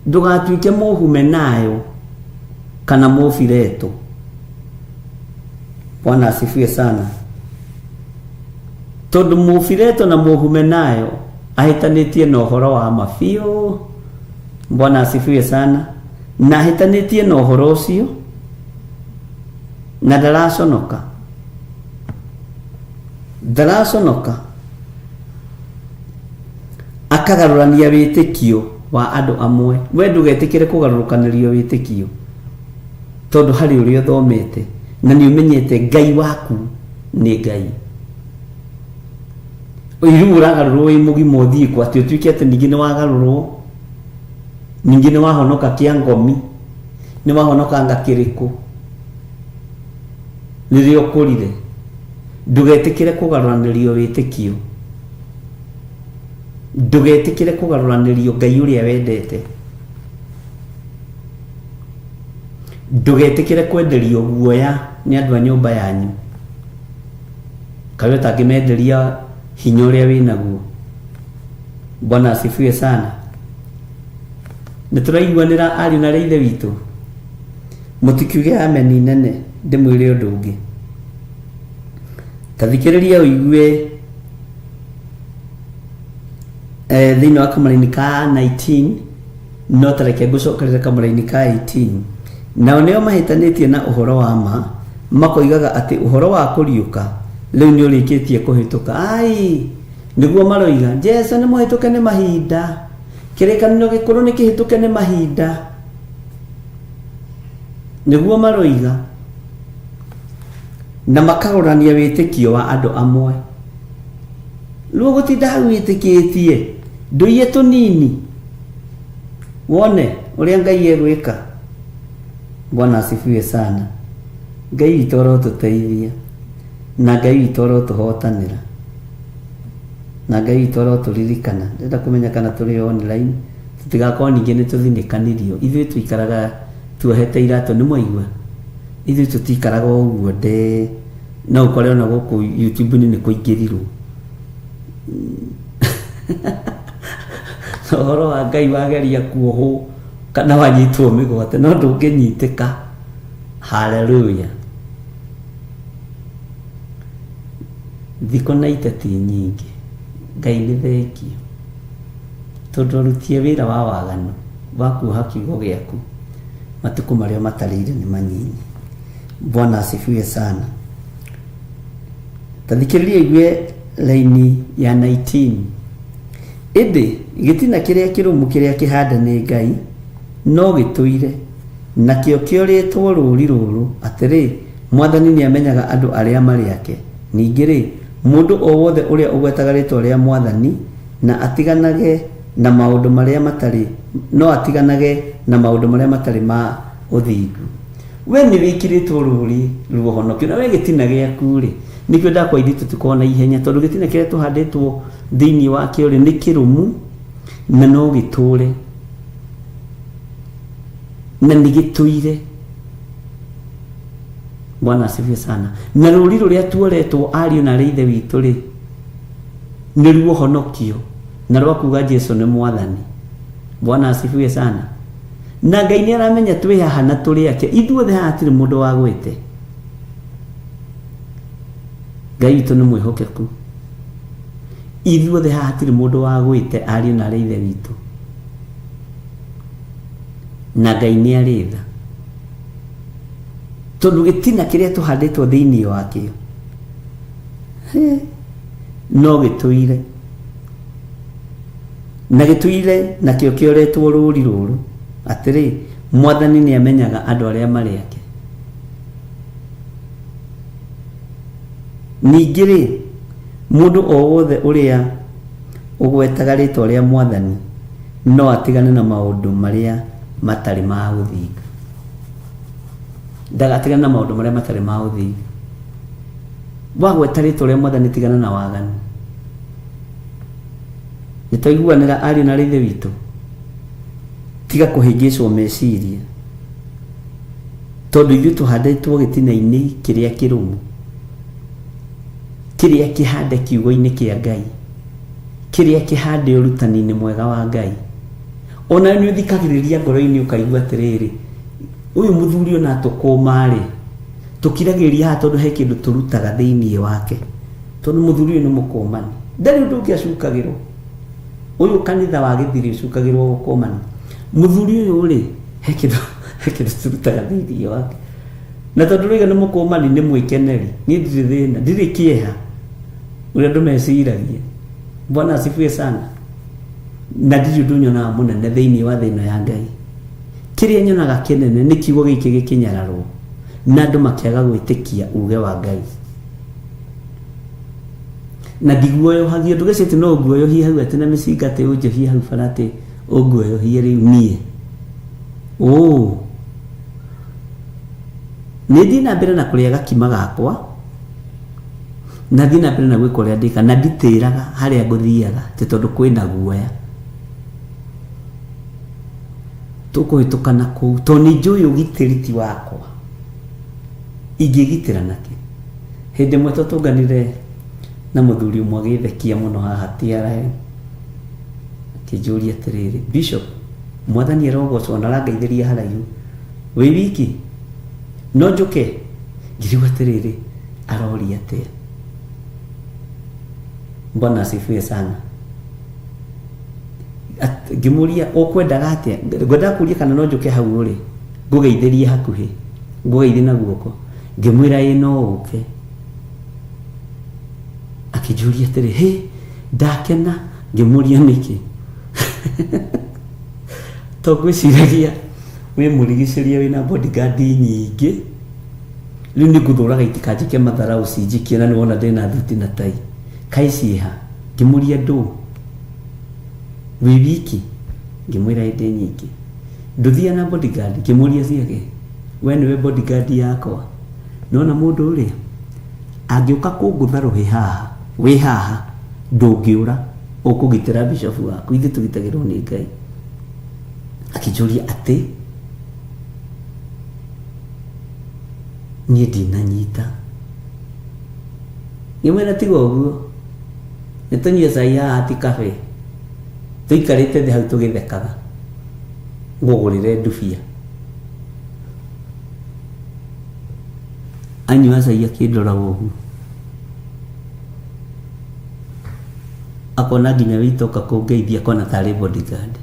Ndũgatuĩke Mũhumenayo kana Mũfileto. Bwana asifiwe sana. Tondũ Mũfileto na Mũhumenayo ahĩtanĩtie na ũhoro wa mabiũ. Bwana asifiwe sana. Na ahĩtanĩtie na ũhoro ũcio na ndaraconoka akagarũrania wĩtĩkio wa andũ amwe. We ndũgetĩkĩre kũgarũrũkanĩrio wĩtĩkio, tondũ harĩ ũrĩa ũthomete na nĩ ũmenyete Ngai waku nĩ Ngai. Rĩu ũragarũrwo wĩ mũgima ũthiĩ kwa atĩ ũtuĩke atĩ ningĩ nĩ wagarũrwo, ningĩ nĩ wahonoka kĩa ngomi, nĩ wahonoka ngakĩrĩkũ rĩrĩa ũkũrire. Ndũgetĩkĩre kũgarũranĩrio wĩtĩkio. Ndũgetĩkĩre kũgarũranĩrio Ngai ũrĩa wendete. Ndũgetĩkĩre kwenderio guoya nĩ andũ a nyũmba yanyu, kawe tangĩmenderia hinya ũrĩa wĩnaguo. Bwana asifiwe sana. Nĩ tũraiguanĩra ariũ na ithe witũ. Mũtikiuge ameni nene ndĩmwĩre ũndũ ũngĩ. Tathikĩrĩria ũigue thĩinĩ wa kamũra-inĩ ka 19, no tareke ngũcokerere kamũra-inĩ ka 18. Nao nĩo mahĩtanĩtie na ũhoro wa ma, makoigaga atĩ ũhoro wa kũriũka rĩu nĩ ũrĩkĩtie kũhĩtũka. Nĩguo maroiga Jesu nĩ mũhĩtũke nĩ mahinda, kĩrĩkanĩro gĩkũrũ nĩ kĩhĩtũke nĩ mahinda. Nĩguo maroiga na makagũrania wĩtĩkio wa andũ amwe. Rĩu gũtinda hau wĩtĩkĩtie ndũiye tũnini wone ũrĩa Ngai egwĩka. Bwana asifiwe sana. Ngai witũ arotũteithia na Ngai witũ arotũhotanĩra na Ngai witũ arotũririkana. Ndĩrenda kũmenya kana tũrĩ online, tũtigakorwo ningĩ nĩ tũthinĩkanirio. Ithuĩ tũikaraga tuohete iratũ, nĩ mwaigua? Ithuĩ tũtikaraga ũguo nde. No ũkore ona gũkũ YouTube-inĩ nĩ kũingĩrirwo. Ũhoro wa Ngai wageria kuohwo kana wanyitwo mĩgwate no ndũngĩnyitĩka. Haleluya. Thikũ na iteti nyingĩ Ngai nĩ thengio tondũ ũrutie wĩra wa waganu wa kuoha kiugo gĩaku matukũ marĩa matarĩire nĩ manyinyi. Bwana asifiwe sana. Tathikĩrĩria igue laini ya 19. Ĩndĩ gĩtina kĩrĩa kĩrũmu kĩrĩa kĩhande nĩ Ngai no gĩtũire nakĩo kĩorĩtwo rũũri rũrũ atĩrĩ, Mwathani nĩamenyaga andũ arĩa marĩ ake. Ningĩ-rĩ, mũndũ o wothe ũrĩa ũgwetaga rĩĩtwa rĩa Mwathani na atiganage na maũndũ marĩa matarĩ ma ũthingu. We nĩ wĩkĩrĩtwo rũũri rwa ũhonokio, na we gĩtina gĩaku-rĩ, nĩkĩo ndakwa ithuĩ tũtikorwo na ihenya, tondũ gĩtina kĩrĩa tũhandĩtwo thĩinĩ wakĩo-rĩ nĩ kĩrũmu na no gĩtũre na nĩ gĩtũire. Bwana asifiwe sana. Na rũũri rũrĩa tuoretwo ariũ na ithe witũ-rĩ nĩ ruo honokio na rwa kuga Jesũ nĩ Mwathani. Bwana asifiwe sana. Na Ngai nĩ aramenya twĩ haha na tũrĩ ake, ithuothe haha hatirĩ mũndũ wa gwĩte. Ngai witũ nĩ mwĩhokeku, ithuothe haha hatirĩ mũndũ wa gwĩte ariũ na ithe witũ, na Ngai nĩ arĩ tha tondũ gĩtina kĩrĩa tũhandĩtwo thĩinĩ wakĩo no gĩtũire na gĩtũire nakĩo kĩoretwo rũũri rũrũ atĩrĩ, Mwathani nĩamenyaga andũ arĩa marĩ ake. Ningĩ-rĩ, mũndũ o wothe ũrĩa ũgwetaga rĩĩtwa rĩa Mwathani no atigane na maũndũ marĩa matarĩ ma ũthingu. Ndagatigane na maũndũ marĩa matarĩ ma ũthingu. Wagweta rĩĩtwa rĩa Mwathani tigana na waganu. Nĩtwaiguanĩra ariũ na ithe witũ, tiga kũhĩngĩcwo meciria, tondũ ithuĩ tũhandĩtwo gĩtina-inĩ kĩrĩa kĩrũmu, kĩrĩa kĩhande kiugo-inĩ kĩa Ngai, kĩrĩa kĩhande ũrutani-inĩ mwega wa Ngai. Ona nĩ ũthikagĩrĩria ngoro-inĩ ũkaigua atĩrĩrĩ, ũyũ mũthuri ona tũkũma-rĩ, tũkiragĩrĩria haha tondũ he kĩndũ tũrutaga thĩinĩ wake, tondũ mũthuri ũyũ nĩ mũkũmani, ndarĩ ũndũ ũngĩ acukagĩrwo. Ũyũ kanitha wa gĩthiri ũcukagĩrwo gũkũmani, mũthuri ũyũ-rĩ he kĩndũ tũrutaga thĩinĩ wake. Na tondũ rĩga nĩ mũkũmani nĩ mwĩkeneri, niĩ ndirĩ thĩna, ndirĩ kĩeha ũrĩa andũ meciragia. Bwana asifiwe sana. Na ndirĩ ũndũ nyonaga mũnene thĩinĩ wa thĩno ya Ngai. Kĩrĩa nyonaga kĩnene nĩ kiugo gĩkĩ gĩkĩnyararwo na andũ makĩaga gwĩtĩkia uge wa Ngai. Na ndiguoyohagia, ndũgecete no nguoyohie hau atĩ na mĩcinga atĩ ũnjohie hau bara atĩ ũnguoyohie rĩu niĩ. Nĩ thiĩ na mbere na kũrĩa gakima gakwa, na thiĩ na mbere na gwĩka ũrĩa ndĩka, na nditĩraga harĩa ngũthiaga tondũ kwĩna guoya tũkũhĩtũkana kũu, tondũ nĩ njũĩ ũgitĩri ti wakwa, ingĩgitĩra nakĩ. Hĩndĩ ĩmwe tũtũnganire na mũthuri ũmwe agĩthekia mũno haha TRM, akĩnjũria atĩrĩrĩ, Bishop, Mwathani arogocwo na arangeithĩria haraihu, wĩ wiki no njũke? Ngĩrigwo atĩrĩrĩ, aroria atĩa? Bwana asifiwe sana. Ngĩmũria ũkwendaga atĩa? Ngwendaga kũria kana no njũke hau-rĩ ngũgeithĩrie hakuhĩ, ngũgeithie na guoko? Ngĩmwĩra ĩ no ũke. Akĩnjũria atĩrĩ, ndakena. Ngĩmũria nĩkĩ? To ngwĩciragia wĩ mũrigicĩrie wĩna bodyguard nyingĩ, rĩu nĩ ngũthũraga itikanjĩke matharaũ cinjikie, na nĩwona ndĩna thuti na tai, kaĩ ciĩha? Ngĩmũria ndũ, wĩ wiki? Ngĩmwĩra ndĩ nyingĩ. Ndũthia na bodyguard? Ngĩmũria ciake, we nĩwe bodyguard yakwa? Nona mũndũ ũrĩa angĩũka kũngũtha rũhĩ haha, wĩ haha ndũngĩũra, ũkũgitĩra bishop waku, ithuĩ tũgitagĩrwo nĩ Ngai. Akĩnjũria atĩ niĩ ndinanyita. Ngĩmwĩra tiga ũguo, nĩtũnyue cai haha ti kabe, tũikarĩte thĩ hau tũgĩthekaga, ngũgũrĩre ndubia. Anyua cai akĩndoraga ũguo, akona nginya witoka kungeithia kona tari bodyguard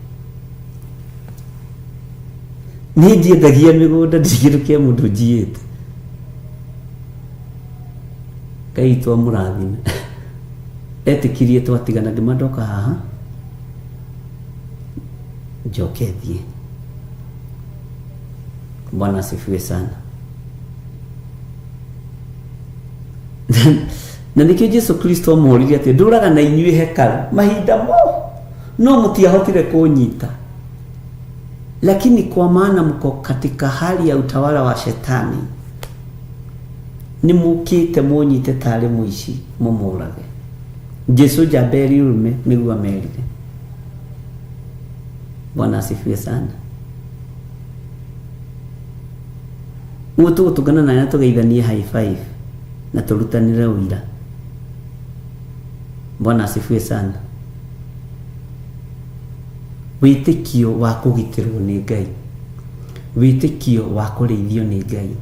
ni ndiendagia migunda ndigirukia mundu njiite Ngai twamũrathime etikirie twatigana ngimandoka haha njoke thie. Bwana asifiwe sana. Na nikio Jesu Kristo amũririe atĩ ndũraga na inyuĩ hekalu mahinda mo no mtiahotire kunyita, lakini kwa maana mko katika hali ya utawala wa shetani ni mukite munyite tare muici mumurage. Jesu jaberi urume niguo merire. Bwana asifiwe sana. Utu tugana na tugeithanie high five na turutanire uira. Bwana asifiwe sana. Witikio wa kugitirwo ni Ngai, witikio wa kureithio ni Ngai,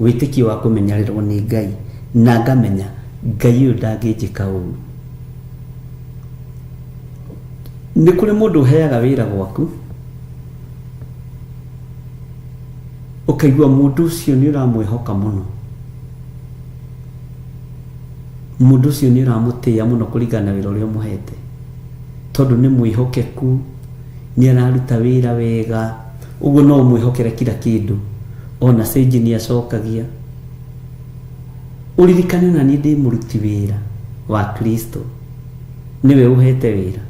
witikio wa kumenyererwo ni Ngai, na ngamenya Ngai uyu ndangĩnjĩka ũru. Nĩ kũrĩ mũndũ ũheaga wĩra gwaku ũkaigua mũndũ ũcio nĩ ũramwĩhoka mũno, mũndũ ũcio nĩ ũramũtĩĩa mũno kũringana na wĩra ũrĩa ũmũhete, tondũ nĩ mwĩhokeku, nĩ araruta wĩra wega, ũguo no ũmwĩhokere kila kĩndũ, ona cenji nĩ acokagia. Ũririkane na niĩ ndĩ mũruti wĩra wa Kristo, niwe ũhete wĩra.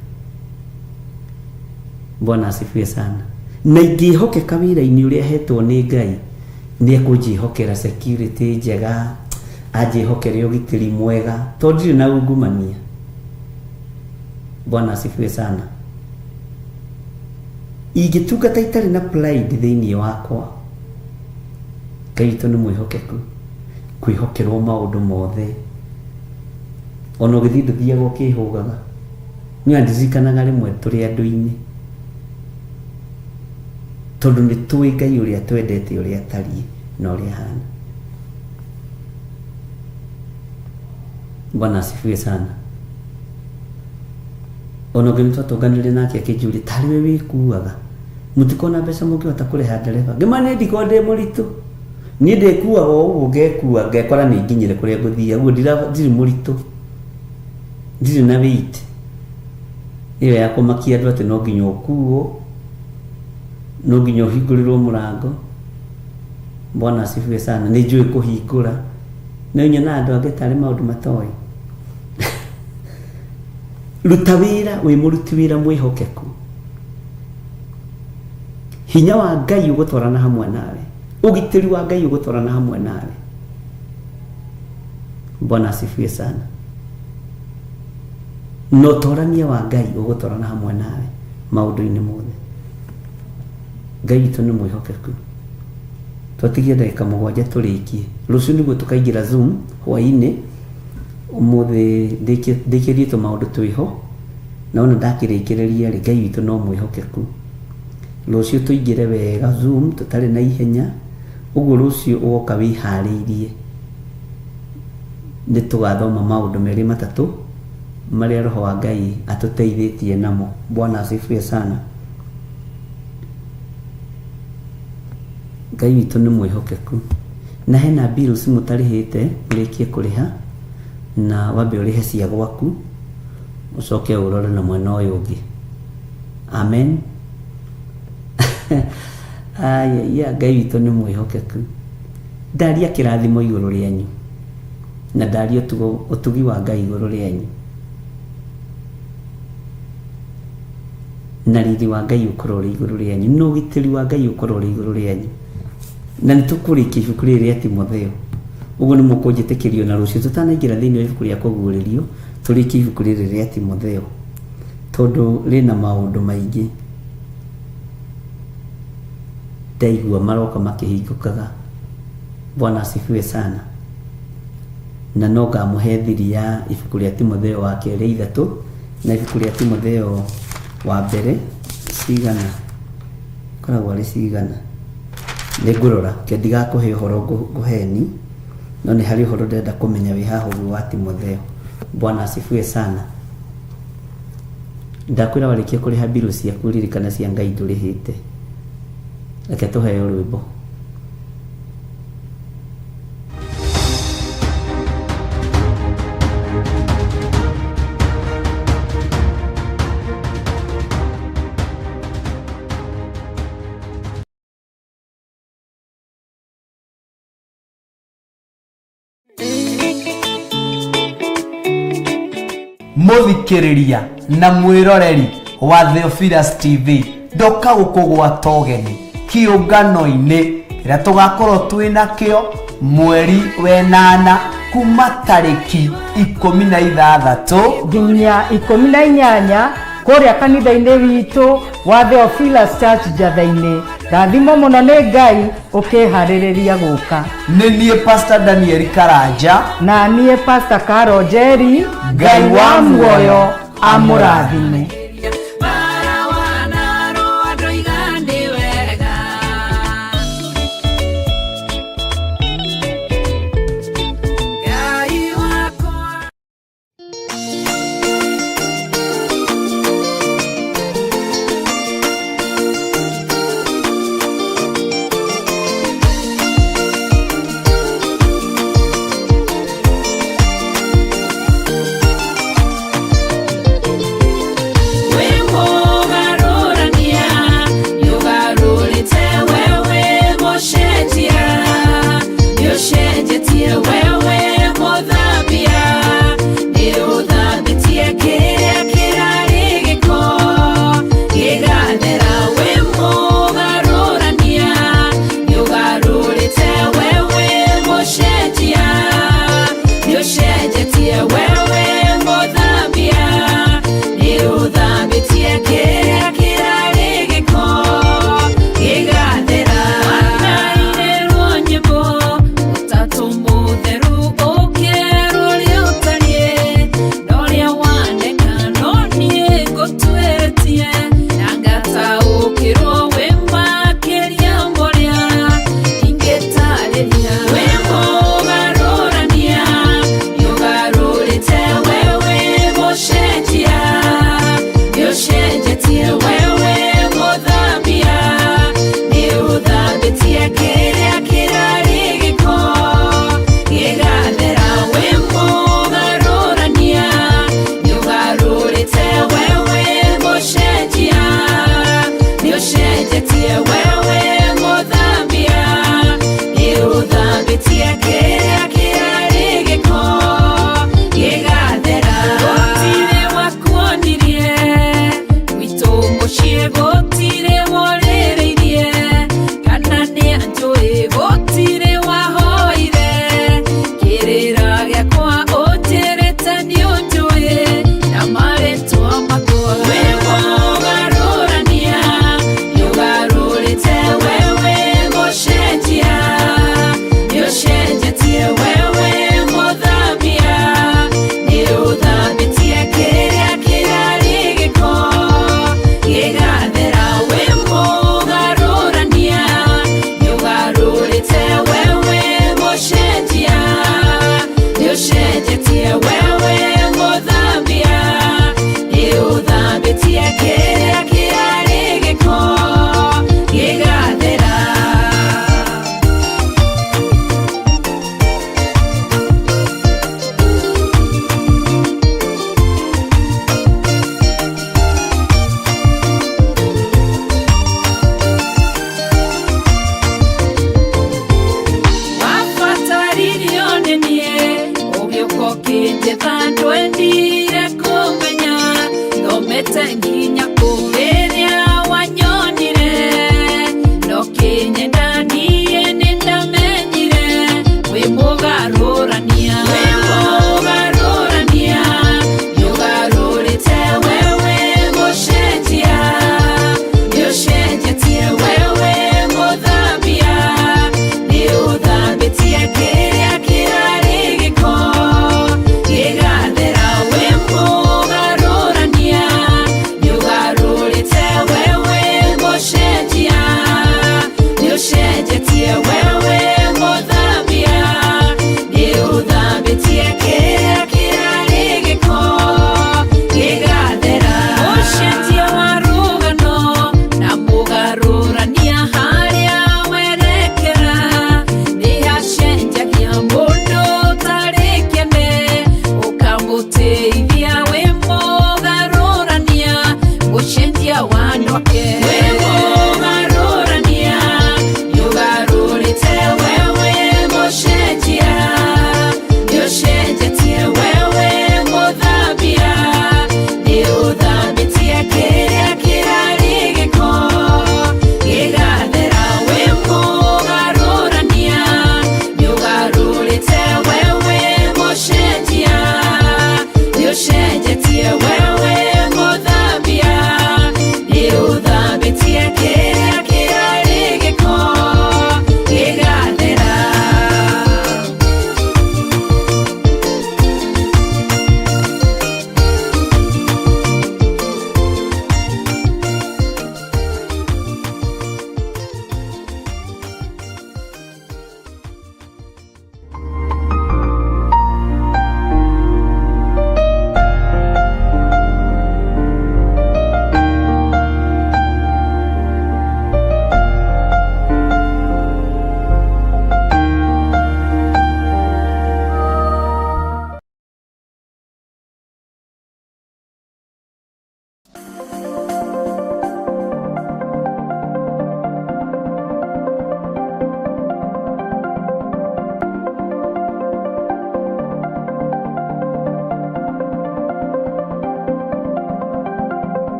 Bwana asifiwe sana. Na ingĩhokeka wĩra-inĩ ũrĩa hetwo nĩ Ngai, nĩ ekũnjĩhokera security njega, anjĩhokere ũgitĩri mwega, tondũ ndirĩ na ungumania. Bwana asifiwe sana. Ingĩtungata itarĩ na pride thĩinĩ wakwa, Ngai witũ nĩ mwĩhokeku, kwĩhokerwo maũndũ mothe. Ona ũgĩthiĩ ndũthiagwo kĩhũgaga. Niĩ ndirikanaga rĩmwe tũrĩ andũ-inĩ, tondũ nĩ tũĩ Ngai ũrĩa twendete, ũrĩa atariĩ na ũrĩa hana. Bwana asifiwe sana. Ona ũngĩ nĩtwatũnganire nake akĩnjũria tarĩ we wĩkuaga, mũtikona mbeca mũngĩhota kũrĩha ndereba. Ngĩma nĩ ndiko ndĩ mũritũ, niĩ ndĩkuaga ũguo ngekua ngekora nĩ nginyire kũrĩa ngũthiaga, ũguo ndirĩ mũritũ, ndirĩ na weight ĩyo ya kũmakia andũ atĩ no nginya ũkuo, no nginya ũhingũrĩrwo mũrango. Bwana asifiwe sana. Nĩ njũĩ kũhingũra, no nyona andũ angĩ tarĩ maũndũ matoĩ. Ruta wĩra wĩ mũruti wĩra mwĩhokeku, hinya wa Ngai ũgũtwarana hamwe nawe, ũgitĩri wa Ngai ũgũtwarana hamwe nawe. Bwana asifiwe sana. No ũtorania wa Ngai ũgũtwarana hamwe nawe maũndũ-inĩ mothe. Ngai witũ nĩ mwĩhokeku. Twatigie ndagĩka 7 tũrĩkie, rũciũ nĩguo tũkaingĩra Zoom hwaĩ-inĩ. Ũmũthĩ ndĩkĩrie tũmaũndũ twĩho, na ona ndakĩrĩkĩrĩria rĩ, Ngai witũ no mwĩhokeku. Rũciũ tũingĩre wega Zoom tũtarĩ na ihenya, ũguo rũciũ ũgoka wĩharĩirie. Nĩ tũgathoma maũndũ merĩ matatũ marĩa Roho wa Ngai atũteithĩtie namo. Bwana asifiwe sana. Ngai witũ nĩ mwĩhokeku. Na hena bills mũtarĩhĩte, ũrĩkie kũrĩha na wambe ũrĩhe cia gwaku, ũcoke ũrore na mwena ũyũ ũngĩ. Amen. Aya, Ngai witũ nĩ mwĩhokeku. Ndaria kĩrathimo igũrũ rĩanyu, na ndaria ũtugi wa Ngai igũrũ rĩanyu, na rithi wa Ngai ũkorwo ũrĩ igũrũ rĩanyu, na ũgitĩri wa Ngai ũkorwo ũrĩ igũrũ rĩanyu. Na nĩ tũkũrĩkia ibuku rĩrĩ rĩa Timotheo, ũguo nĩ mũkũnjĩtĩkĩrio na rũciũ tũtanaingĩra thĩinĩ wa ibuku rĩa kũguũrĩrio, tũrĩkie ibuku rĩrĩ rĩa Timotheo, tondũ rĩna maũndũ maingĩ ndaigua maroka makĩhingũkaga. Bwana asifiwe sana. Na no ngamũhe thiri ya ibuku rĩa Timotheo wa kerĩ 3 na ibuku rĩa Timotheo wa mbere cigana, koragwo arĩ cigana. Nĩ ngũrora ke ndigakũhe ũhoro ngũheni, no nĩ harĩ ũhoro ndĩrenda kũmenya wĩ haha ũguo wa Timotheo. Bwana asifiwe sana. ndakwira warikia kuriha bill ciaku ririkana cia Ngai ndurihite. Reke tuheo rwimbo. Muthikiriria na mwiroreri wa Theophilus TV ndoka gukugwa togeni kiungano-ini ria tugakorwo twina kio mweri wenana kuma tariki 16 nginya 18 kuria kanitha-ini witu wa Theophilus Church Njatha-ini. Rathimo muno ni Ngai ukihaririria guka. Ni nie Pastor Daniel Karanja na nie Pastor Carol Jerry. Ngai wa muoyo amurathime.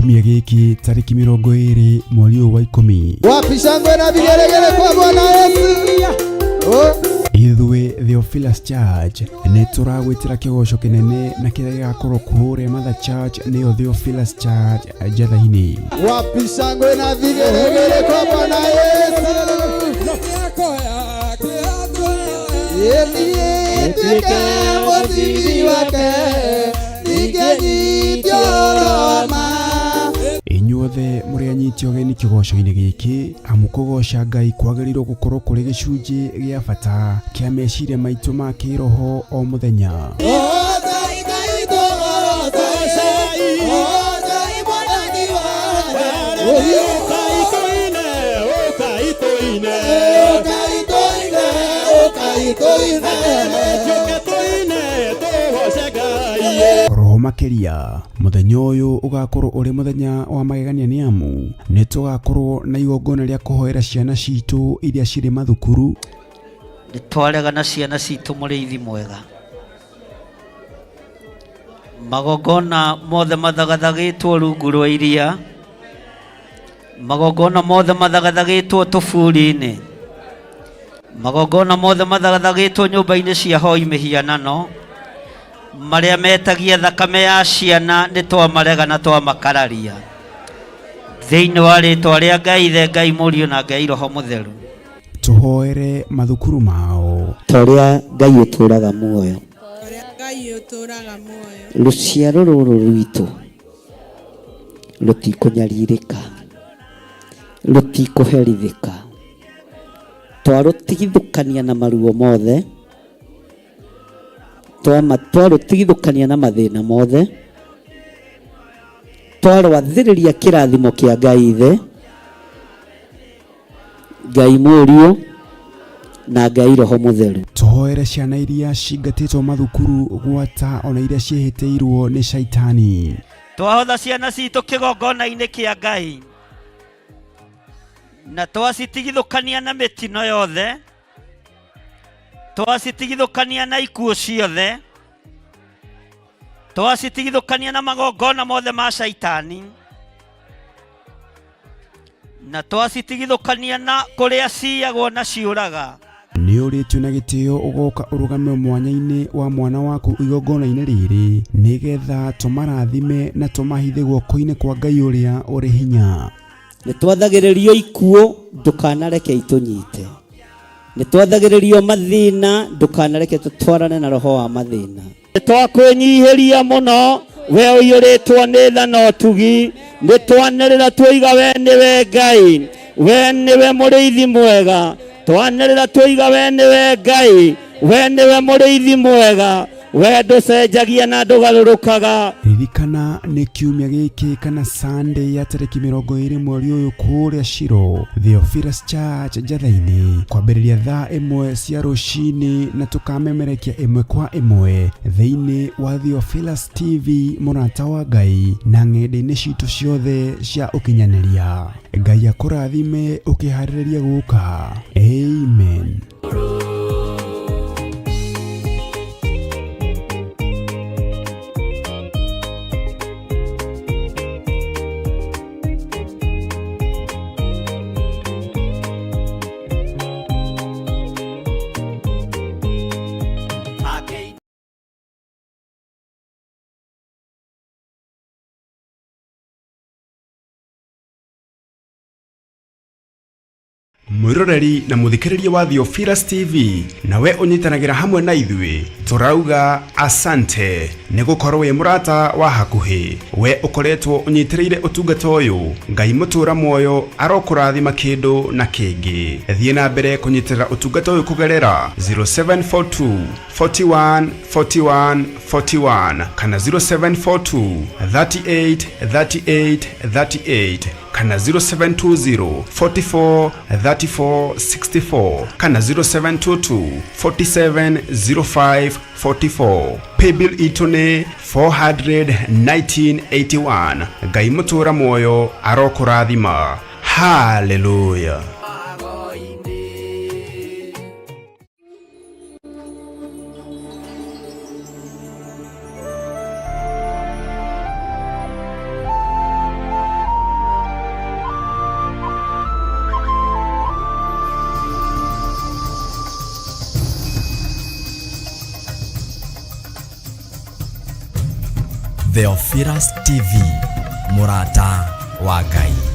kiumia giki tariki 20 mweri wa 10. Wapi shangwe na vigelegele kwa Bwana Yesu. Ithuĩ Theophilus Church nĩ tũragwĩtĩra kĩgoco kĩnene na kĩrĩa gĩgakorwo kũrĩa Mother Church nĩyo Theophilus Church Njatha-inĩ. Wapi shangwe na vigelegele kwa Bwana Yesu. Inyuothe mũrĩ anyiti ũgeni kĩgoco-inĩ gĩkĩ, amu kũgoca Ngai kwagĩrĩirwo gũkorwo kũrĩ gĩcunjĩ gĩa bata kĩa meciria maitũ ma kĩroho o mũthenya. Roho makĩria mũthenya ũyũ ũgakorwo ũrĩ mũthenya wa magegania nĩ amu nĩ tũgakorwo na igongona rĩa kũhoera ciana citũ iria cirĩ mathukuru. Nĩ twaregana ciana citũ mũrĩithi mwega. Magongona mothe mathagathagĩtwo rungu rwa iria, magongona mothe mathagathagĩtwo tũburi-inĩ, magongona mothe mathagathagĩtwo nyũmba-inĩ cia hoi mĩhianano, marĩa metagia thakame ya ciana nĩ twamarega na twamakararia thĩinĩ wa rĩtwa rĩa Ngai Ithe, Ngai Mũriũ na Ngai Roho Mũtheru. Tũhoere mathukuru mao ta ũrĩa Ngai ũtũraga muoyo, rũciaro rũrũ rwitũ rũtikũnyarirĩka, rũtikũherithĩka, twarũtigithũkania na maruo mothe, twarũtigithũkania na mathĩna mothe, twarwathĩrĩria kĩrathimo kĩa Ngai Ithe, Ngai Mũriũ na Ngai Roho Mũtheru. Tũhoere ciana iria cingatĩtwo mathukuru gwata ona iria ciĩhĩtĩirwo nĩ caitani. Twahotha ciana citũ kĩgongona-inĩ kĩa Ngai na twacitigithũkania na mĩtino yothe, twacitigithũkania na ikuũ ciothe, twacitigithũkania na magongona mothe ma caitani, na twacitigithũkania na kũrĩa ciyagwo na ciũraga. Nĩ ũrĩtio na gĩtĩo ũgoka ũrũgame mwanya-inĩ wa mwana waku igongona-inĩ rĩrĩ nĩgetha tũmarathime na tũmahithe guoko-inĩ kwa Ngai ũrĩa ũrĩ hinya. Nĩ twathagĩrĩrio ikuũ ndũkanareke itũnyite, nĩ twathagĩrĩrio mathĩna ndũkanareke tũtwarane na roho wa mathĩna. Nĩ twakwĩnyihĩria mũno we ũiyũrĩtwo nĩ tha na ũtugi, nĩ twanĩrĩra twoiga we nĩwe Ngai, we nĩwe mũrĩithi mwega, twanĩrĩra twoiga we nĩwe Ngai, we nĩwe mũrĩithi mwega, we ndũcenjagia na ndũgarũrũkaga. Ririkana nĩ kiumia gĩkĩ kana Sunday ya tarĩki 20 mweri ũyũ kũrĩa Shiro Theophilus Church Njatha-inĩ, kwambĩrĩria thaa 1 cia rũcinĩ na tũkamemerekia 1 kwa 1 thĩinĩ wa Theophilus TV mũrata wa Ngai na ng'enda-inĩ citũ ciothe cia ũkinyanĩria. Ngai akũrathime ũkĩharĩrĩria gũka. Amen. Mwiroreri na muthikiriria wa Theophilus TV nawe unyitanagĩra hamwe na ithuĩ turauga asante nĩ gũkorwo wĩ mũrata wa hakuhĩ, we ũkoretwo ũnyitĩrĩire ũtungata ũyũ. Ngai mũtũra muoyo arokũrathima kĩndũ na kĩngĩ. Thiĩ na mbere kũnyitĩrĩra ũtungata ũyũ kũgerera 0742 41 41 41 kana 0742 38 38 38 kana 0720 44 34 64 kana 0722 47 05 44. Paybill itune 41981. Ngai mũtũra muoyo arokũrathima. Hallelujah. Theophilus TV, Murata wa Ngai.